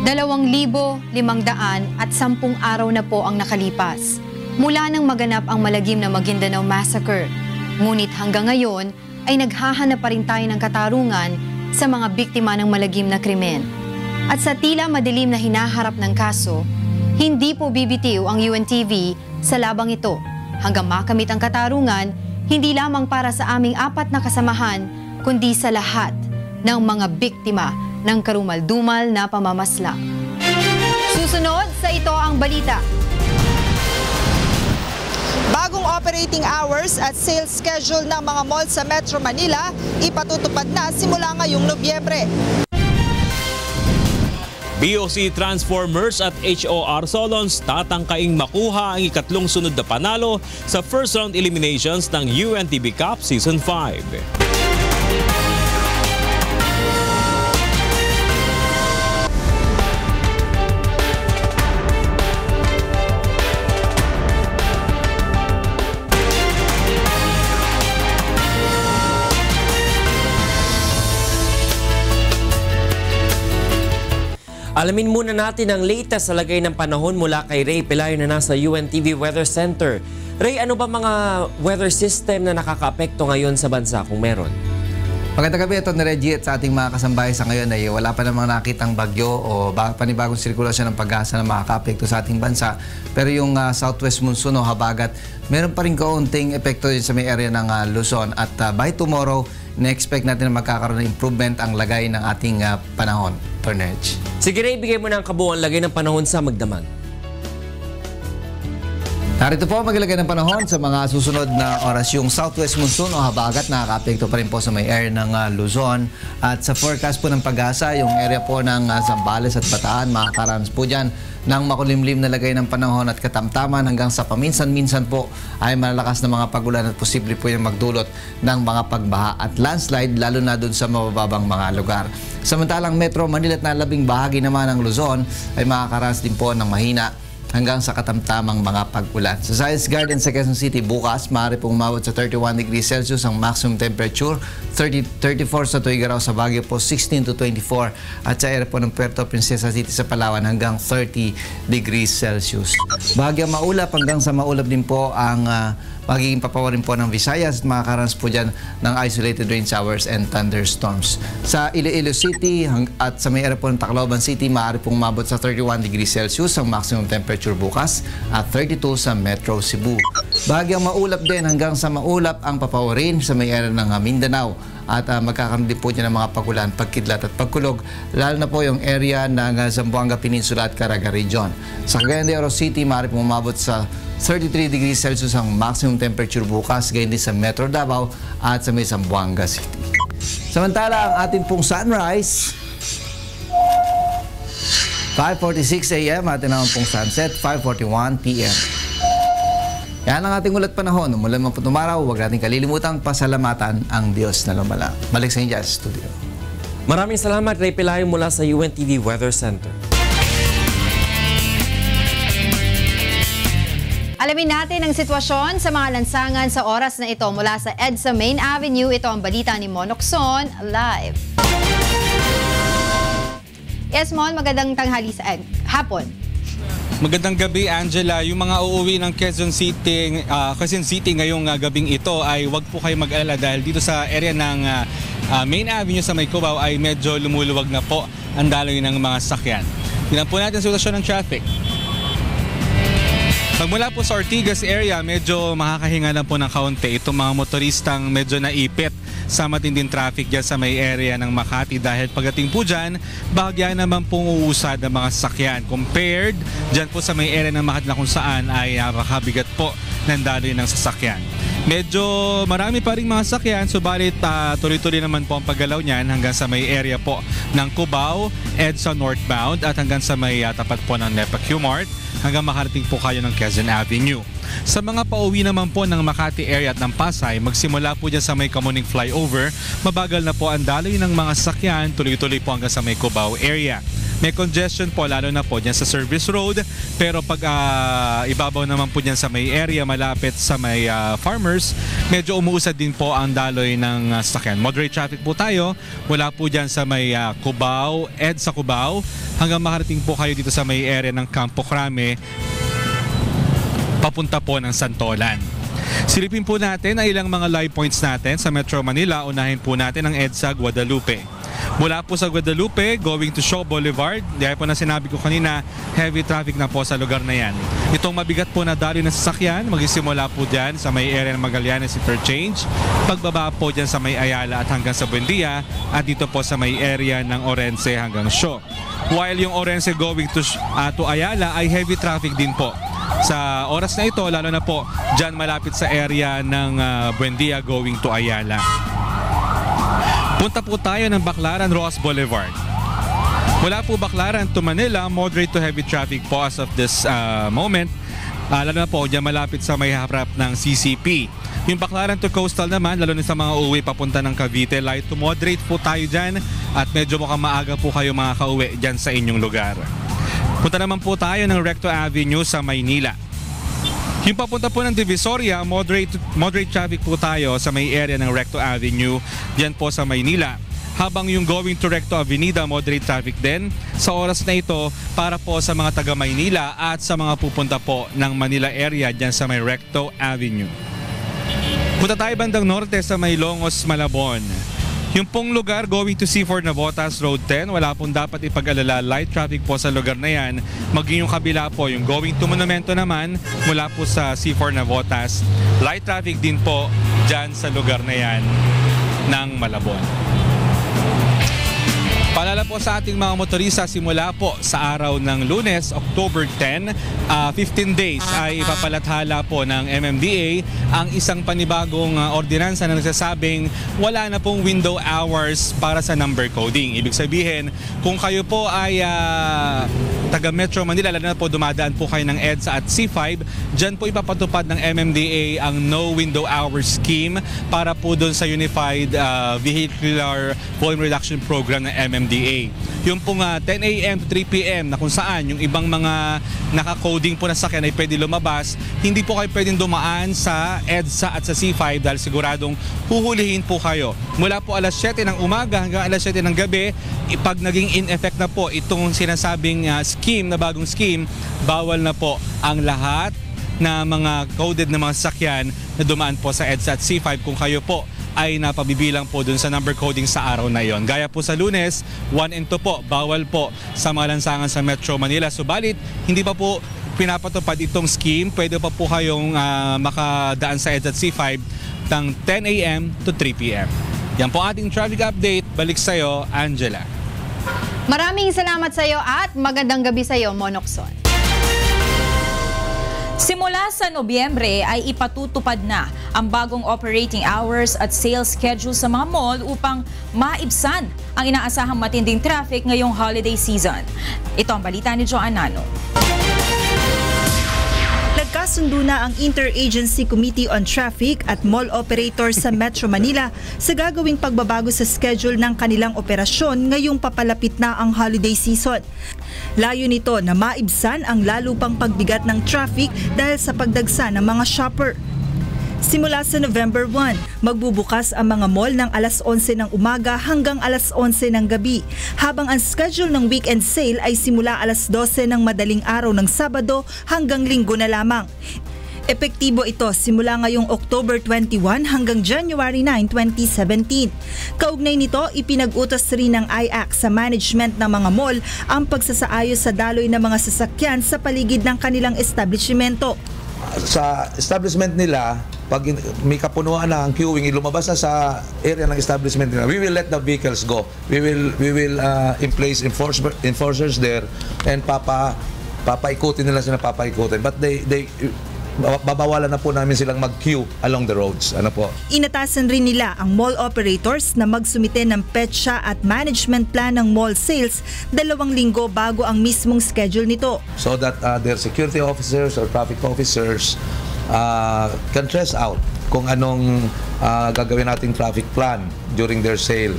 Speaker 5: Dalawang 2,510 araw na po ang nakalipas mula nang maganap ang malagim na Maguindanao Massacre. Ngunit hanggang ngayon ay naghahanap pa rin tayo ng katarungan sa mga biktima ng malagim na krimen. At sa tila madilim na hinaharap ng kaso, hindi po bibitiw ang UNTV sa labang ito hanggang makamit ang katarungan, hindi lamang para sa aming 4 na kasamahan, kundi sa lahat ng mga biktima ng karumal-dumal na pamamaslang. Susunod sa Ito ang Balita.
Speaker 13: Bagong operating hours at sales schedule ng mga mall sa Metro Manila ipatutupad na simula ngayong Nobyembre.
Speaker 15: BOC Transformers at HOR Solons tatangkaing makuha ang ikatlong sunod na panalo sa first round eliminations ng UNTV Cup Season 5.
Speaker 17: Alamin muna natin ang latest sa lagay ng panahon mula kay Ray Pelayo na nasa UNTV Weather Center. Ray, ano ba mga weather system na nakakaapekto ngayon sa bansa kung meron?
Speaker 18: Magandang gabi, ito na Reggie at sa ating mga kasambahay sa ngayon ay wala pa namang nakitang bagyo o panibagong sirkulasyon ng pag-asa na makakaapekto sa ating bansa. Pero yung southwest monsoon o habagat, meron pa rin kaunting epekto sa may area ng Luzon. At by tomorrow, na-expect natin na magkakaroon ng improvement ang lagay ng ating panahon. Tornage.
Speaker 17: Sige Ray, bigay mo na ang kabuuan lagay ng panahon sa Magdamag.
Speaker 18: Narito po maglagay ng panahon sa mga susunod na oras. Yung southwest monsoon o habagat nakaka-apekto pa rin po sa may area ng Luzon. At sa forecast po ng pag-asa, yung area po ng Zambales at Bataan, makakaranas po dyan ng makulimlim na lagay ng panahon at katamtaman hanggang sa paminsan-minsan po ay malalakas na mga pagulan at posible po yung magdulot ng mga pagbaha at landslide lalo na doon sa mabababang mga lugar. Samantalang Metro Manila at nalabing bahagi naman ng Luzon ay makakaranas din po ng mahina hanggang sa katamtamang mga pag-ulan. Sa Science Garden sa Quezon City bukas, maaari pong umabot sa 31 degrees Celsius ang maximum temperature, 34 sa Tuigaraw sa Baguio po, 16 to 24 at sa area po ng Puerto Princesa City sa Palawan hanggang 30 degrees Celsius. Bahagyang maulap hanggang sa maulap din po ang magiging papawarin po ng Visayas at makakaranas po dyan ng isolated rain showers and thunderstorms. Sa Iloilo City at sa may area po ng Tacloban City, maaari pong umabot sa 31 degrees Celsius ang maximum temperature bukas at 32 sa Metro Cebu. Bahagyang maulap din hanggang sa maulap ang papawarin sa may area ng Mindanao at magkakaroon din po dyan ng mga pagulan, pagkidlat at pagkulog, lalo na po yung area ng Zamboanga Peninsula at Caraga Region. Sa Cagayan de Oro City, maaari pong umabot sa 33 degrees Celsius ang maximum temperature bukas, gayon din sa Metro Davao at sa may Zamboanga City. Samantala, ang ating pong sunrise, 5:46 a.m. atin naman pong sunset, 5:41 p.m. Yan ang ating ulat panahon. Umulan man po tumaraw, huwag natin kalilimutang pasalamatan ang Diyos na lumala. Balik sa inyo sa studio.
Speaker 17: Maraming salamat, Ray Pelayo mula sa UNTV Weather Center.
Speaker 5: Alamin natin ang sitwasyon sa mga lansangan sa oras na ito mula sa EDSA Main Avenue. Ito ang balita ni Monokson live. Yes, Mon, magandang tanghali sa hapon.
Speaker 19: Magandang gabi, Angela. Yung mga uuwi ng Quezon City ngayong gabing ito ay wag po kayo mag-alala dahil dito sa area ng Main Avenue sa May Cubao ay medyo lumuluwag na po ang daloy ng mga sakyan. Tingnan po natin ang sitwasyon ng traffic. Pagmula po sa Ortigas area, medyo makakahinga lang po ng kaunti. Itong mga motoristang medyo naipit sa matinding traffic dyan sa may area ng Makati dahil pagdating po dyan, bahagya naman pong uusad ng mga sasakyan. Compared dyan po sa may area ng Makati na kung saan ay makabigat po ng daloy ng sasakyan. Medyo marami pa rin mga sasakyan, subalit tuloy-tuloy naman po ang paggalaw niyan hanggang sa may area po ng Cubao, EDSA northbound at hanggang sa may tapat po ng NEPA Q-Mart hanggang makarating po kayo ng Quezon Avenue. Sa mga pauwi naman po ng Makati area at ng Pasay, magsimula po dyan sa may Kamuning flyover, mabagal na po ang daloy ng mga sasakyan, tuloy-tuloy po hanggang sa may Cubao area. May congestion po lalo na po dyan sa service road, pero pag ibabaw naman po dyan sa may area malapit sa may farmers, medyo umuusad din po ang daloy ng sasakyan. Moderate traffic po tayo mula po dyan sa may Cubao, EDSA Cubao, hanggang makarating po kayo dito sa may area ng Campo Crame, papunta po ng Santolan. Silipin po natin ang ilang mga live points natin sa Metro Manila. Unahin po natin ang EDSA Guadalupe. Mula po sa Guadalupe, going to Shaw Boulevard, dahil po na sinabi ko kanina, heavy traffic na po sa lugar na yan. Itong mabigat po na daloy ng sasakyan, magsisimula po dyan sa may area ng Magallanes Interchange, pagbaba po dyan sa may Ayala at hanggang sa Buendia, at dito po sa may area ng Orense hanggang Shaw. While yung Orense going to Ayala ay heavy traffic din po. Sa oras na ito, lalo na po dyan malapit sa area ng Buendia going to Ayala. Punta po tayo ng Baclaran Ross Boulevard. Mula po Baclaran to Manila, moderate to heavy traffic po as of this moment. Lalo na po dyan malapit sa may harap ng CCP. Yung Baclaran to Coastal naman, lalo na sa mga uuwi papunta ng Cavite, light to moderate po tayo dyan at medyo mukhang maaga po kayo mga kauwi dyan sa inyong lugar. Punta naman po tayo ng Recto Avenue sa Maynila. Yung papunta po ng Divisoria, moderate traffic po tayo sa may area ng Recto Avenue, diyan po sa Maynila. Habang yung going to Recto Avenida, moderate traffic din sa oras na ito para po sa mga taga Maynila at sa mga pupunta po ng Manila area diyan sa may Recto Avenue. Punta tayo bandang norte sa may Longos, Malabon. Yung pong lugar going to C4 Navotas Road 10, wala pong dapat ipag-alala, light traffic po sa lugar na yan. Maging yung kabila po, yung going to Monumento naman, mula po sa C4 Navotas, light traffic din po dyan sa lugar na yan ng Malabon. Paalala po sa ating mga motorista, simula po sa araw ng Lunes, October 10, 15 days ay ipapalathala po ng MMDA ang isang panibagong ordinansa na nagsasabing wala na pong window hours para sa number coding. Ibig sabihin, kung kayo po ay taga Metro Manila, lalo na po dumadaan po kayo ng EDSA at C5, dyan po ipapatupad ng MMDA ang No Window Hour Scheme para po doon sa Unified Vehicular Volume Reduction Program ng MMDA. Yung pong 10 a.m. to 3 p.m. na kung saan yung ibang mga naka-coding po na sakyan ay pwede lumabas, hindi po kayo pwedeng dumaan sa EDSA at sa C5 dahil siguradong huhulihin po kayo. Mula po alas 7 ng umaga hanggang alas 7 ng gabi, pag naging in effect na po itong sinasabing scheme na bagong scheme, bawal na po ang lahat na mga coded na mga sasakyan na dumaan po sa EDSA at C5 kung kayo po ay napabibilang po dun sa number coding sa araw na yon. Gaya po sa Lunes, 1 and 2 po, bawal po sa mga lansangan sa Metro Manila. Subalit, hindi pa po pinapatupad itong scheme. Pwede pa po kayong makadaan sa EDSA at C5 ng 10 a.m. to 3 p.m. Yan po ating traffic update. Balik sa'yo, Angela.
Speaker 5: Maraming salamat sa iyo at magandang gabi sa iyo, Monokson.
Speaker 16: Simula sa Nobyembre ay ipatutupad na ang bagong operating hours at sales schedule sa mga mall upang maibsan ang inaasahang matinding traffic ngayong holiday season. Ito ang balita ni Joanne Nano.
Speaker 13: Nagkasundo na ang Interagency Committee on Traffic at mall operators sa Metro Manila sa gagawing pagbabago sa schedule ng kanilang operasyon ngayong papalapit na ang holiday season. Layo nito na maibsan ang lalo pang pagbigat ng traffic dahil sa pagdagsa ng mga shopper. Simula sa November 1, magbubukas ang mga mall ng alas 11 ng umaga hanggang alas 11 ng gabi, habang ang schedule ng weekend sale ay simula alas 12 ng madaling araw ng Sabado hanggang Linggo na lamang. Epektibo ito simula ngayong October 21 hanggang January 9, 2017. Kaugnay nito, ipinag-utos rin ng IAC sa management ng mga mall ang pagsasaayos sa daloy ng mga sasakyan sa paligid ng kanilang establishmento.
Speaker 20: Sa establishment nila, pag may kapunuan na ang queuing, lumabas na sa area ng establishment nila, we will let the vehicles go. We will in place enforcers there and papaikutin nila sila papaikutin. But babawalan na po namin silang mag-queue along the roads. Ano po?
Speaker 13: Inatasan rin nila ang mall operators na magsumite ng petsa at management plan ng mall sales 2 linggo bago ang mismong schedule nito.
Speaker 20: So that their security officers or traffic officers can trace out kung anong gagawin nating traffic plan during their sale.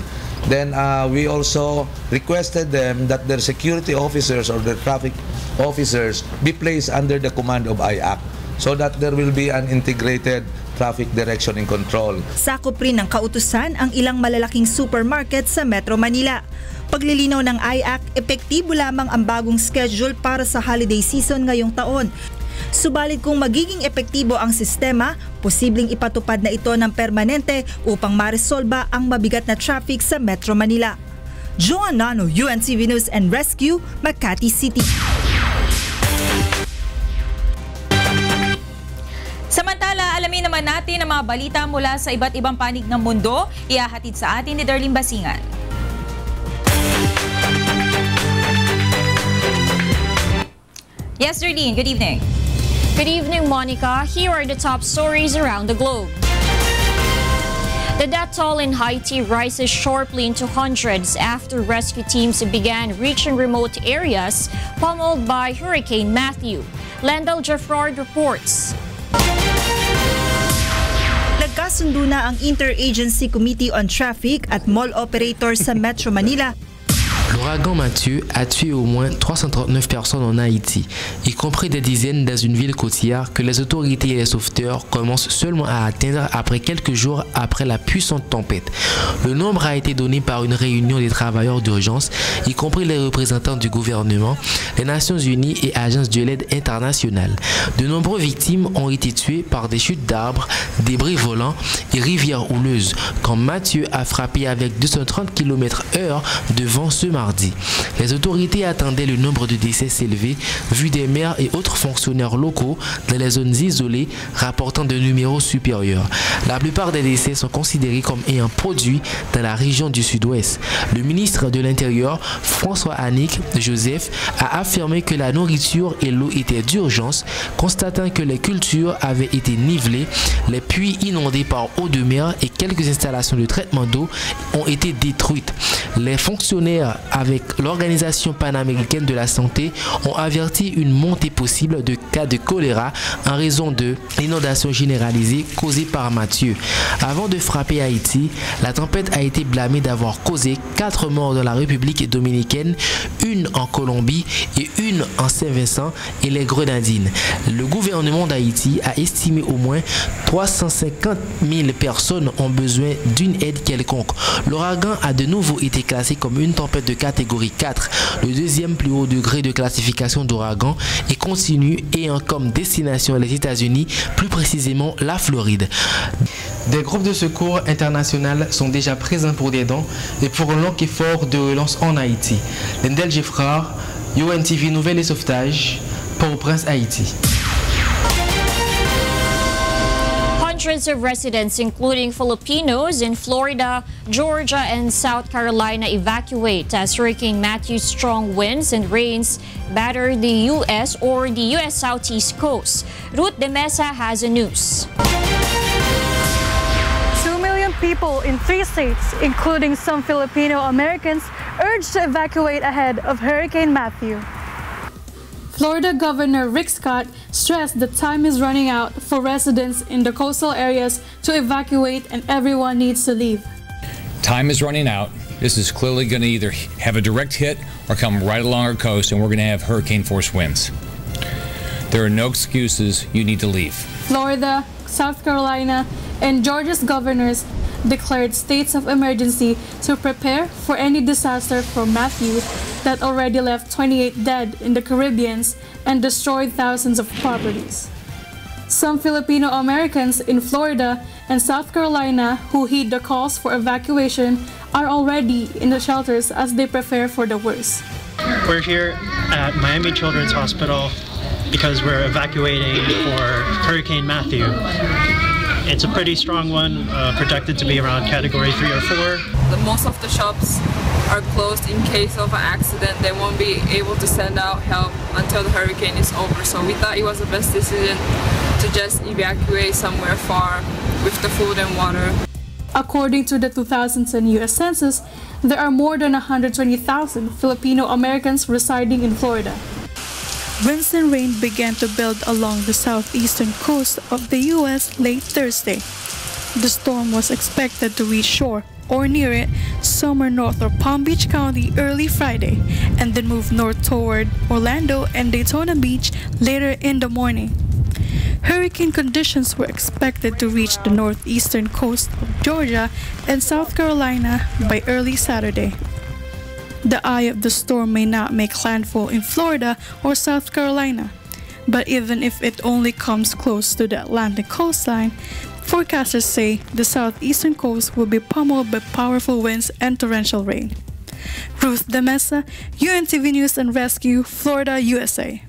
Speaker 20: Then we also requested them that their security officers or their traffic officers be placed under the command of IAC so that there will be an integrated traffic direction and control.
Speaker 13: Sakop rin ng kautusan ang ilang malalaking supermarket sa Metro Manila. Paglilinaw ng IAC, epektibo lamang ang bagong schedule para sa holiday season ngayong taon. Subalit kung magiging epektibo ang sistema, posibleng ipatupad na ito ng permanente upang maresolba ang mabigat na traffic sa Metro Manila. Joanne Nano, UNTV News and Rescue, Makati City.
Speaker 16: Samantala, alamin naman natin ang mga balita mula sa iba't ibang panig ng mundo. Ihahatid sa atin ni Darlene Basingan. Yes, Darlene, good evening.
Speaker 21: Good evening, Monica. Here are the top stories around the globe. The death toll in Haiti rises sharply into hundreds after rescue teams began reaching remote areas pummeled by Hurricane Matthew. Lendl Jeffrard reports.
Speaker 13: Nagkasundo na ang Interagency Committee on Traffic at mall operators sa Metro Manila.
Speaker 22: L'ouragan Mathieu a tué au moins 339 personnes en Haïti, y compris des dizaines dans une ville côtière que les autorités et les sauveteurs commencent seulement à atteindre après quelques jours après la puissante tempête. Le nombre a été donné par une réunion des travailleurs d'urgence, y compris les représentants du gouvernement, les Nations Unies et agences de l'aide internationale. De nombreuses victimes ont été tuées par des chutes d'arbres, débris volants et rivières houleuses, quand Mathieu a frappé avec 230 km/h de vent ce mardi. Les autorités attendaient le nombre de décès s'élever, vu des maires et autres fonctionnaires locaux dans les zones isolées rapportant de numéros supérieurs. La plupart des décès sont considérés comme ayant produit dans la région du sud-ouest. Le ministre de l'Intérieur, François Annick Joseph, a affirmé que la nourriture et l'eau étaient d'urgence, constatant que les cultures avaient été nivelées, les puits inondés par eau de mer et quelques installations de traitement d'eau ont été détruites. Les fonctionnaires avec l'Organisation panaméricaine de la santé ont averti une montée possible de cas de choléra en raison de l'inondation généralisée causée par Mathieu. Avant de frapper Haïti, la tempête a été blâmée d'avoir causé 4 morts dans la République dominicaine, une en Colombie et une en Saint-Vincent et les Grenadines. Le gouvernement d'Haïti a estimé au moins 350 000 personnes ont besoin d'une aide quelconque. L'ouragan a de nouveau été classé comme une tempête de catégorie 4, le deuxième plus haut degré de classification d'ouragan, et continue ayant comme destination les États-Unis, plus précisément la Floride. Des groupes de secours internationaux sont déjà présents pour des dons et pour un long effort de relance en Haïti. Lendel Geffrard, UNTV Nouvelles et Sauvetage, Port-au-Prince, Haïti.
Speaker 21: Hundreds of residents, including Filipinos in Florida, Georgia, and South Carolina, evacuate as Hurricane Matthew's strong winds and rains batter the U.S. or the U.S. Southeast coast. Ruth De Mesa has a news.
Speaker 3: 2 million people in 3 states, including some Filipino Americans, urged to evacuate ahead of Hurricane Matthew. Florida Governor Rick Scott stressed that time is running out for residents in the coastal areas to evacuate and everyone needs to leave.
Speaker 4: Time is running out. This is clearly going to either have a direct hit or come right along our coast, and we're going to have hurricane force winds. There are no excuses. You need to leave.
Speaker 3: Florida, South Carolina, and Georgia's governors declared states of emergency to prepare for any disaster from Matthew that already left 28 dead in the Caribbean and destroyed thousands of properties. Some Filipino Americans in Florida and South Carolina who heed the calls for evacuation are already in the shelters as they prepare for the worst.
Speaker 23: We're here at Miami Children's Hospital because we're evacuating for Hurricane Matthew. It's a pretty strong one, projected to be around category 3 or 4.
Speaker 24: Most of the shops are closed in case of an accident. They won't be able to send out help until the hurricane is over. So we thought it was the best decision to just evacuate somewhere far with the food and water.
Speaker 3: According to the 2010 U.S. Census, there are more than 120,000 Filipino Americans residing in Florida. Winds and rain began to build along the southeastern coast of the U.S. late Thursday. The storm was expected to reach shore or near it somewhere north of Palm Beach County early Friday and then move north toward Orlando and Daytona Beach later in the morning. Hurricane conditions were expected to reach the northeastern coast of Georgia and South Carolina by early Saturday. The eye of the storm may not make landfall in Florida or South Carolina, but even if it only comes close to the Atlantic coastline, forecasters say the southeastern coast will be pummeled by powerful winds and torrential rain. Ruth De Mesa, UNTV News and Rescue, Florida, USA.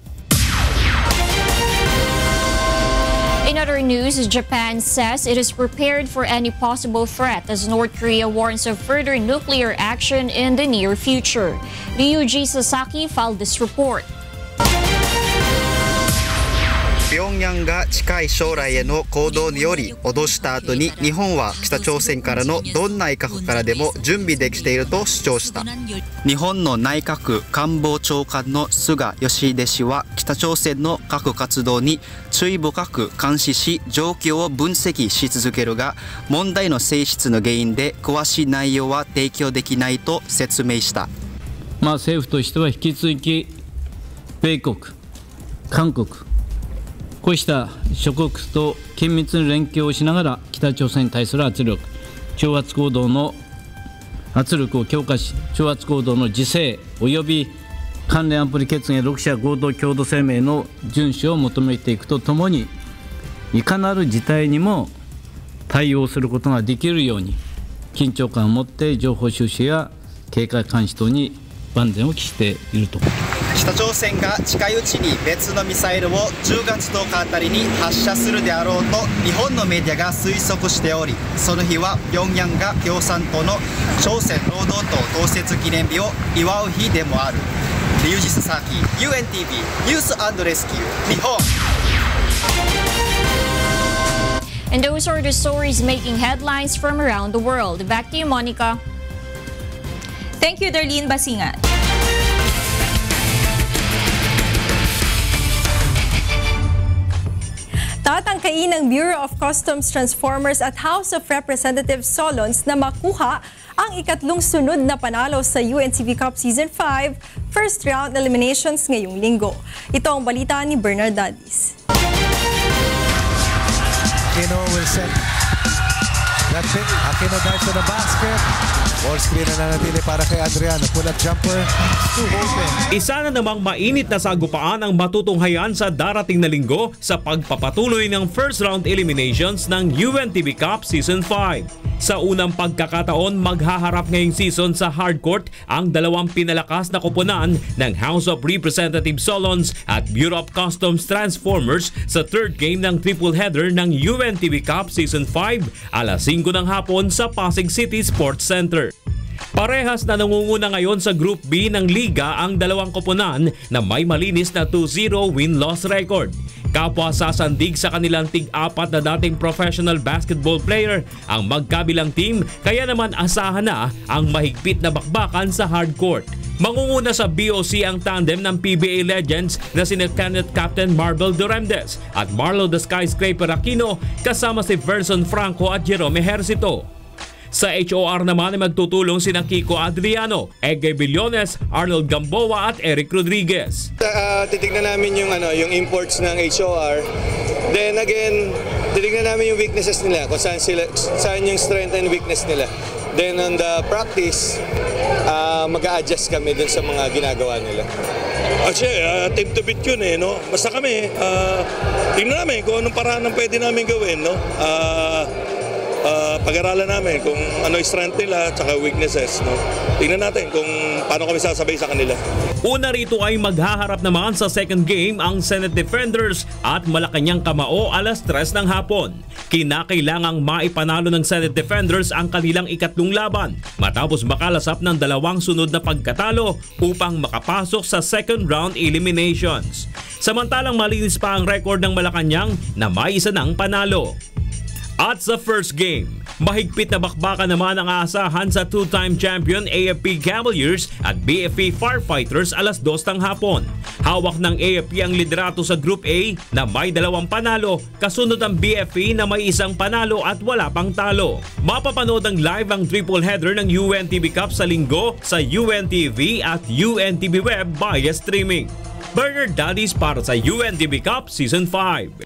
Speaker 21: In other news, Japan says it is prepared for any possible threat as North Korea warns of further nuclear action in the near future. Ryuji Sasaki filed this report.
Speaker 25: 平壌が近い将来への行動により脅した後に日本は北朝鮮からのどんな威嚇からでも準備できていると主張した。日本の内閣官房長官の菅義偉氏は北朝鮮の核活動に注意深く監視し状況を分析し続けるが問題の性質の原因で詳しい内容は提供できないと説明した。
Speaker 26: 政府としては引き続き米国、韓国こうした諸国と緊密に連携をしながら北朝鮮に対する圧力、挑発行動の圧力を強化し、挑発行動の自制及び関連安保理決議6者合同共同声明の遵守を求めていくとともに、いかなる事態にも対応することができるように、緊張感を持って情報収集や警戒監視等に万全を期していると。
Speaker 25: 北朝鮮が近いうちに別のミサイルを10月10日あたりに発射するであろうと日本のメディアが推測しており、その日は平壌が共産党の朝鮮労働党創設記念日を祝う日でもある。リュウジ・ササキ UNTV ニュース&レスキュー日本。
Speaker 21: And those are the stories making headlines from around the world. Back to you, Monica.
Speaker 16: Thank you, Darlene Basingat.
Speaker 1: Tatangkain ng Bureau of Customs Transformers at House of Representatives Solons na makuha ang ikatlong sunod na panalo sa UNTV Cup Season 5 first round eliminations ngayong linggo. Ito ang balita ni Bernard Dadis.
Speaker 8: Aquino will set that pick. Aquino dives to the basket. Ball screen na nanatili para kay Adriano. Pull-up jumper. Too open.
Speaker 15: Isa na namang mainit na sagupaan ang matutunghayan sa darating na linggo sa pagpapatuloy ng first round eliminations ng UNTV Cup Season 5. Sa unang pagkakataon, maghaharap ngayong season sa hardcourt ang dalawang pinalakas na koponan ng House of Representatives Solons at Bureau of Customs Transformers sa third game ng triple header ng UNTV Cup Season 5 alas 5 ng hapon sa Pasig City Sports Center. Parehas na nangunguna ngayon sa Group B ng Liga ang dalawang koponan na may malinis na 2-0 win-loss record. Kapwa sasandig sa kanilang tig-apat na dating professional basketball player ang magkabilang team, kaya naman asahan na ang mahigpit na bakbakan sa hardcourt. Mangunguna sa BOC ang tandem ng PBA legends na sina Kenneth Captain Marvel Duremdes at Marlo the Skyscraper Aquino kasama si Verson Franco at Jerome Ejercito. Sa HOR naman ay magtutulong sina Kiko Adriano, Egay Billones, Arnold Gamboa at Eric Rodriguez.
Speaker 9: Titignan namin yung imports ng HOR. Then again, titignan namin yung weaknesses nila, kung saan yung strength and weakness nila. Then on the practice, mag-a-adjust kami dun sa mga ginagawa nila.
Speaker 10: Kasi attempt to beat yun no? Basta kami, tingnan namin kung anong paraan ang pwede namin gawin, no? Pag-aralan namin kung ano yung strength nila at saka weaknesses. No? Tingnan natin kung paano kami sasabay sa kanila.
Speaker 15: Una rito ay maghaharap naman sa second game ang Senate Defenders at Malacanang Kamao alas 3 ng hapon. Kinakailangang maipanalo ng Senate Defenders ang kanilang ikatlong laban matapos makalasap ng dalawang sunod na pagkatalo upang makapasok sa second round eliminations. Samantalang malinis pa ang record ng Malacanang na may isa ng panalo. At sa first game, mahigpit na bakbakan naman ang aasahan sa two-time champion AFP Cavaliers at BFA Firefighters alas 2 ng hapon. Hawak ng AFP ang liderato sa Group A na may 2 panalo, kasunod ang BFA na may 1 panalo at wala pang talo. Mapapanood ang live ang triple header ng UNTV Cup sa linggo sa UNTV at UNTV Web via streaming. Bernard Dadis para sa UNTV Cup Season 5.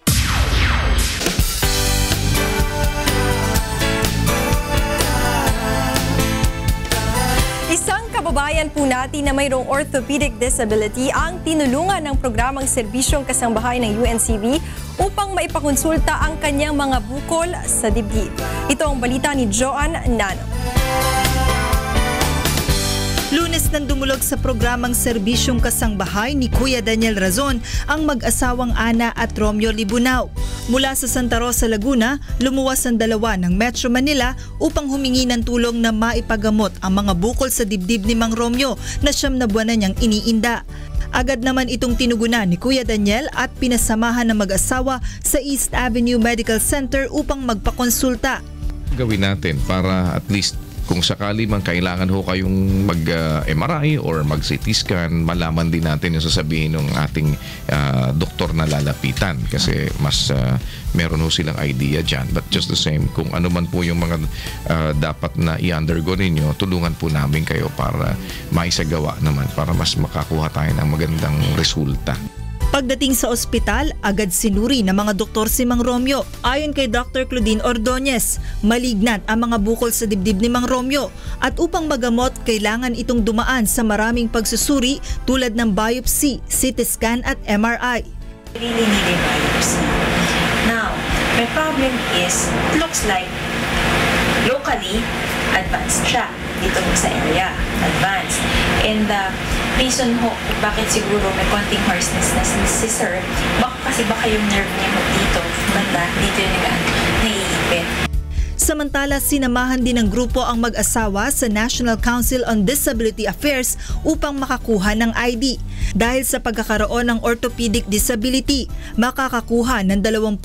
Speaker 1: Isang kababayan po natin na mayroong orthopedic disability ang tinulungan ng programang serbisyong kasambahay ng UNCV upang maipakonsulta ang kanyang mga bukol sa dibdib. Ito ang balita ni Joan Nano.
Speaker 13: Lunes nang dumulog sa programang serbisyong kasangbahay ni Kuya Daniel Razon ang mag-asawang Ana at Romeo Libunao. Mula sa Santa Rosa, Laguna, lumuwas ang dalawa ng Metro Manila upang humingi ng tulong na maipagamot ang mga bukol sa dibdib ni Mang Romeo na 9 na buwan na niyang iniinda. Agad naman itong tinugunan ni Kuya Daniel at pinasamahan ng mag-asawa sa East Avenue Medical Center upang magpakonsulta.
Speaker 11: Gawin natin para at least kung sakali man kailangan ho kayong mag-MRI or mag-CT scan, malaman din natin yung sasabihin ng ating doktor na lalapitan kasi mas meron ho silang idea dyan. But just the same, kung ano man po yung mga dapat na i-undergo ninyo, tulungan po namin kayo para maisagawa naman, para mas makakuha tayo ng magandang resulta.
Speaker 13: Pagdating sa ospital, agad sinuri ng mga doktor si Mang Romeo. Ayon kay Dr. Claudine Ordonez, malignant ang mga bukol sa dibdib ni Mang Romeo at upang magamot, kailangan itong dumaan sa maraming pagsusuri tulad ng biopsy, CT scan at MRI.
Speaker 12: Really needed biopsy. Now, my problem is, it looks like locally advanced siya dito sa area, advanced. And the reason ho, bakit siguro may konting hoarseness na si Sir, baka yung nerve niya dito, banda, dito yung naiipit.
Speaker 13: Sa Samantala, sinamahan din ng grupo ang mag-asawa sa National Council on Disability Affairs upang makakuha ng ID. Dahil sa pagkakaroon ng orthopedic disability, makakakuha ng 20%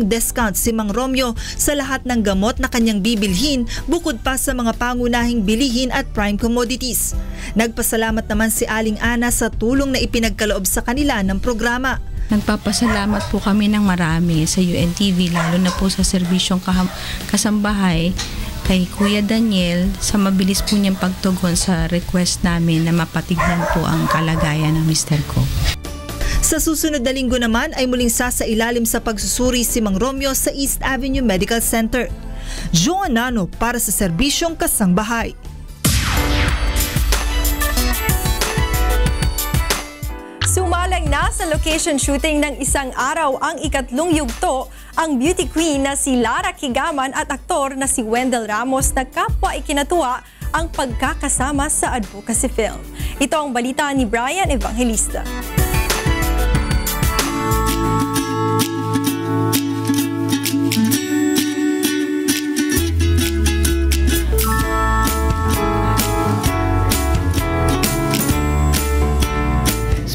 Speaker 13: discount si Mang Romeo sa lahat ng gamot na kanyang bibilhin bukod pa sa mga pangunahing bilihin at prime commodities. Nagpasalamat naman si Aling Ana sa tulong na ipinagkaloob sa kanila ng programa.
Speaker 2: Nagpapasalamat po kami ng marami sa UNTV, lalo na po sa serbisyong kasambahay kay Kuya Daniel sa mabilis po niyang pagtugon sa request namin na mapatignan po ang kalagayan ng mister ko.
Speaker 13: Sa susunod na linggo naman ay muling sasailalim sa pagsusuri si Mang Romeo sa East Avenue Medical Center. Joan Nano para sa serbisyong kasambahay.
Speaker 1: Sumalang na sa location shooting ng isang araw ang ikatlong yugto ang beauty queen na si Lara Kigaman at aktor na si Wendell Ramos na kapwa ikinatuwa ang pagkakasama sa advocacy film. Ito ang balita ni Brian Evangelista.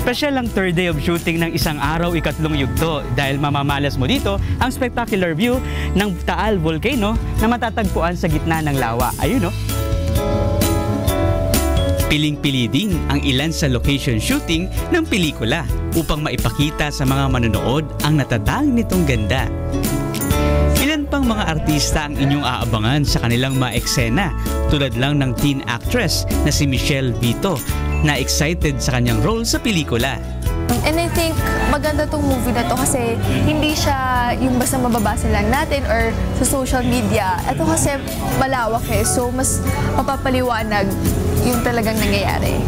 Speaker 6: Special ang third day of shooting ng isang araw ikatlong yugto dahil mamamalas mo dito ang spectacular view ng Taal Volcano na matatagpuan sa gitna ng lawa. Ayun, no? Piling-pili din ang ilan sa location shooting ng pelikula upang maipakita sa mga manonood ang natatang nitong ganda. Ilan pang mga artista ang inyong aabangan sa kanilang maeksena tulad lang ng teen actress na si Michelle Vito na excited sa kanyang role sa pelikula.
Speaker 7: And I think maganda tong movie na to kasi hindi siya yung basta mababasa lang natin or sa social media. Ito kasi malawak so mas mapapaliwanag yung talagang nangyayari.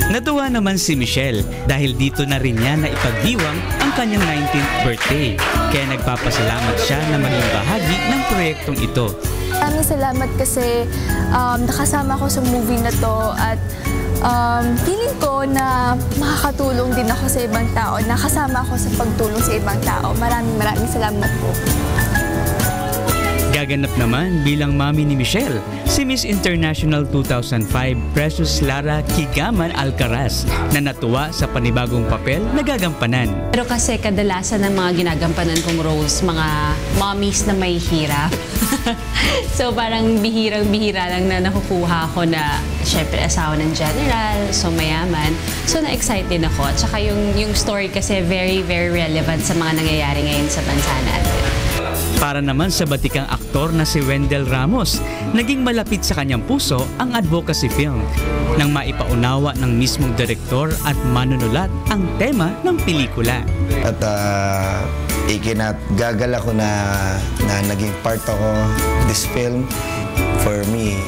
Speaker 6: Natuwa naman si Michelle dahil dito na rin niya na ipagdiwang ang kanyang 19th birthday. Kaya nagpapasalamat siya na maging bahagi ng proyektong ito.
Speaker 7: Maraming salamat kasi nakasama ko sa movie na to at feeling ko na makakatulong din ako sa ibang tao. Nakasama ako sa pagtulong sa ibang tao. Maraming salamat po.
Speaker 6: Gaganap naman bilang mami ni Michelle, si Miss International 2005 Precious Lara Kigaman Alcaraz na natuwa sa panibagong papel na gagampanan.
Speaker 14: Pero kasi kadalasan ng mga ginagampanan kong roles, mga mommies na may hirap. So parang bihirang-bihira lang na nakukuha ako na syempre asawa ng general, so mayaman. So na-excited ako. At saka yung story kasi very, very relevant sa mga nangyayari ngayon sa bansa natin.
Speaker 6: Para naman sa batikang aktor na si Wendell Ramos, naging malapit sa kanyang puso ang advocacy film nang maipaunawa ng mismong direktor at manunulat ang tema ng pelikula.
Speaker 17: At ikinagagal ako na naging part ako this film. For me,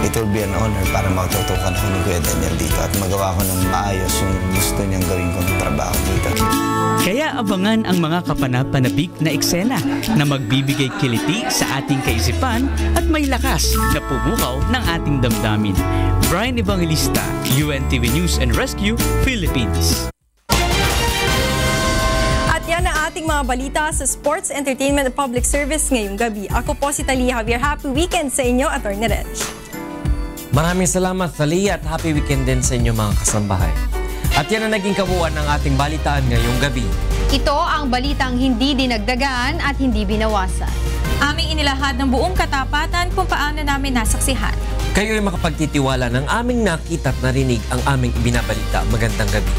Speaker 17: it will be an honor para matutukan ako ni Kuya Daniel dito at magawa ko ng maayos yung gusto niyang gawin kong trabaho dito.
Speaker 6: Kaya abangan ang mga kapanapanabik na eksena na magbibigay kiliti sa ating kaisipan at may lakas na pumukaw ng ating damdamin. Brian Evangelista, UNTV News and Rescue, Philippines.
Speaker 1: At yan ang ating mga balita sa sports, entertainment at public service ngayong gabi. Ako po si Talia Javier. Happy weekend sa inyo, Atty. Reg.
Speaker 18: Maraming salamat, Talia, at happy weekend din sa inyo mga kasambahay. At yan ang naging kabuuan ng ating balitaan ngayong gabi.
Speaker 5: Ito ang balitang hindi dinagdagan at hindi binawasan.
Speaker 16: Aming inilahad ng buong katapatan kung paano namin nasaksihan.
Speaker 18: Kayo ay makapagtitiwala ng aming nakita at narinig ang aming ibinabalita. Magandang gabi.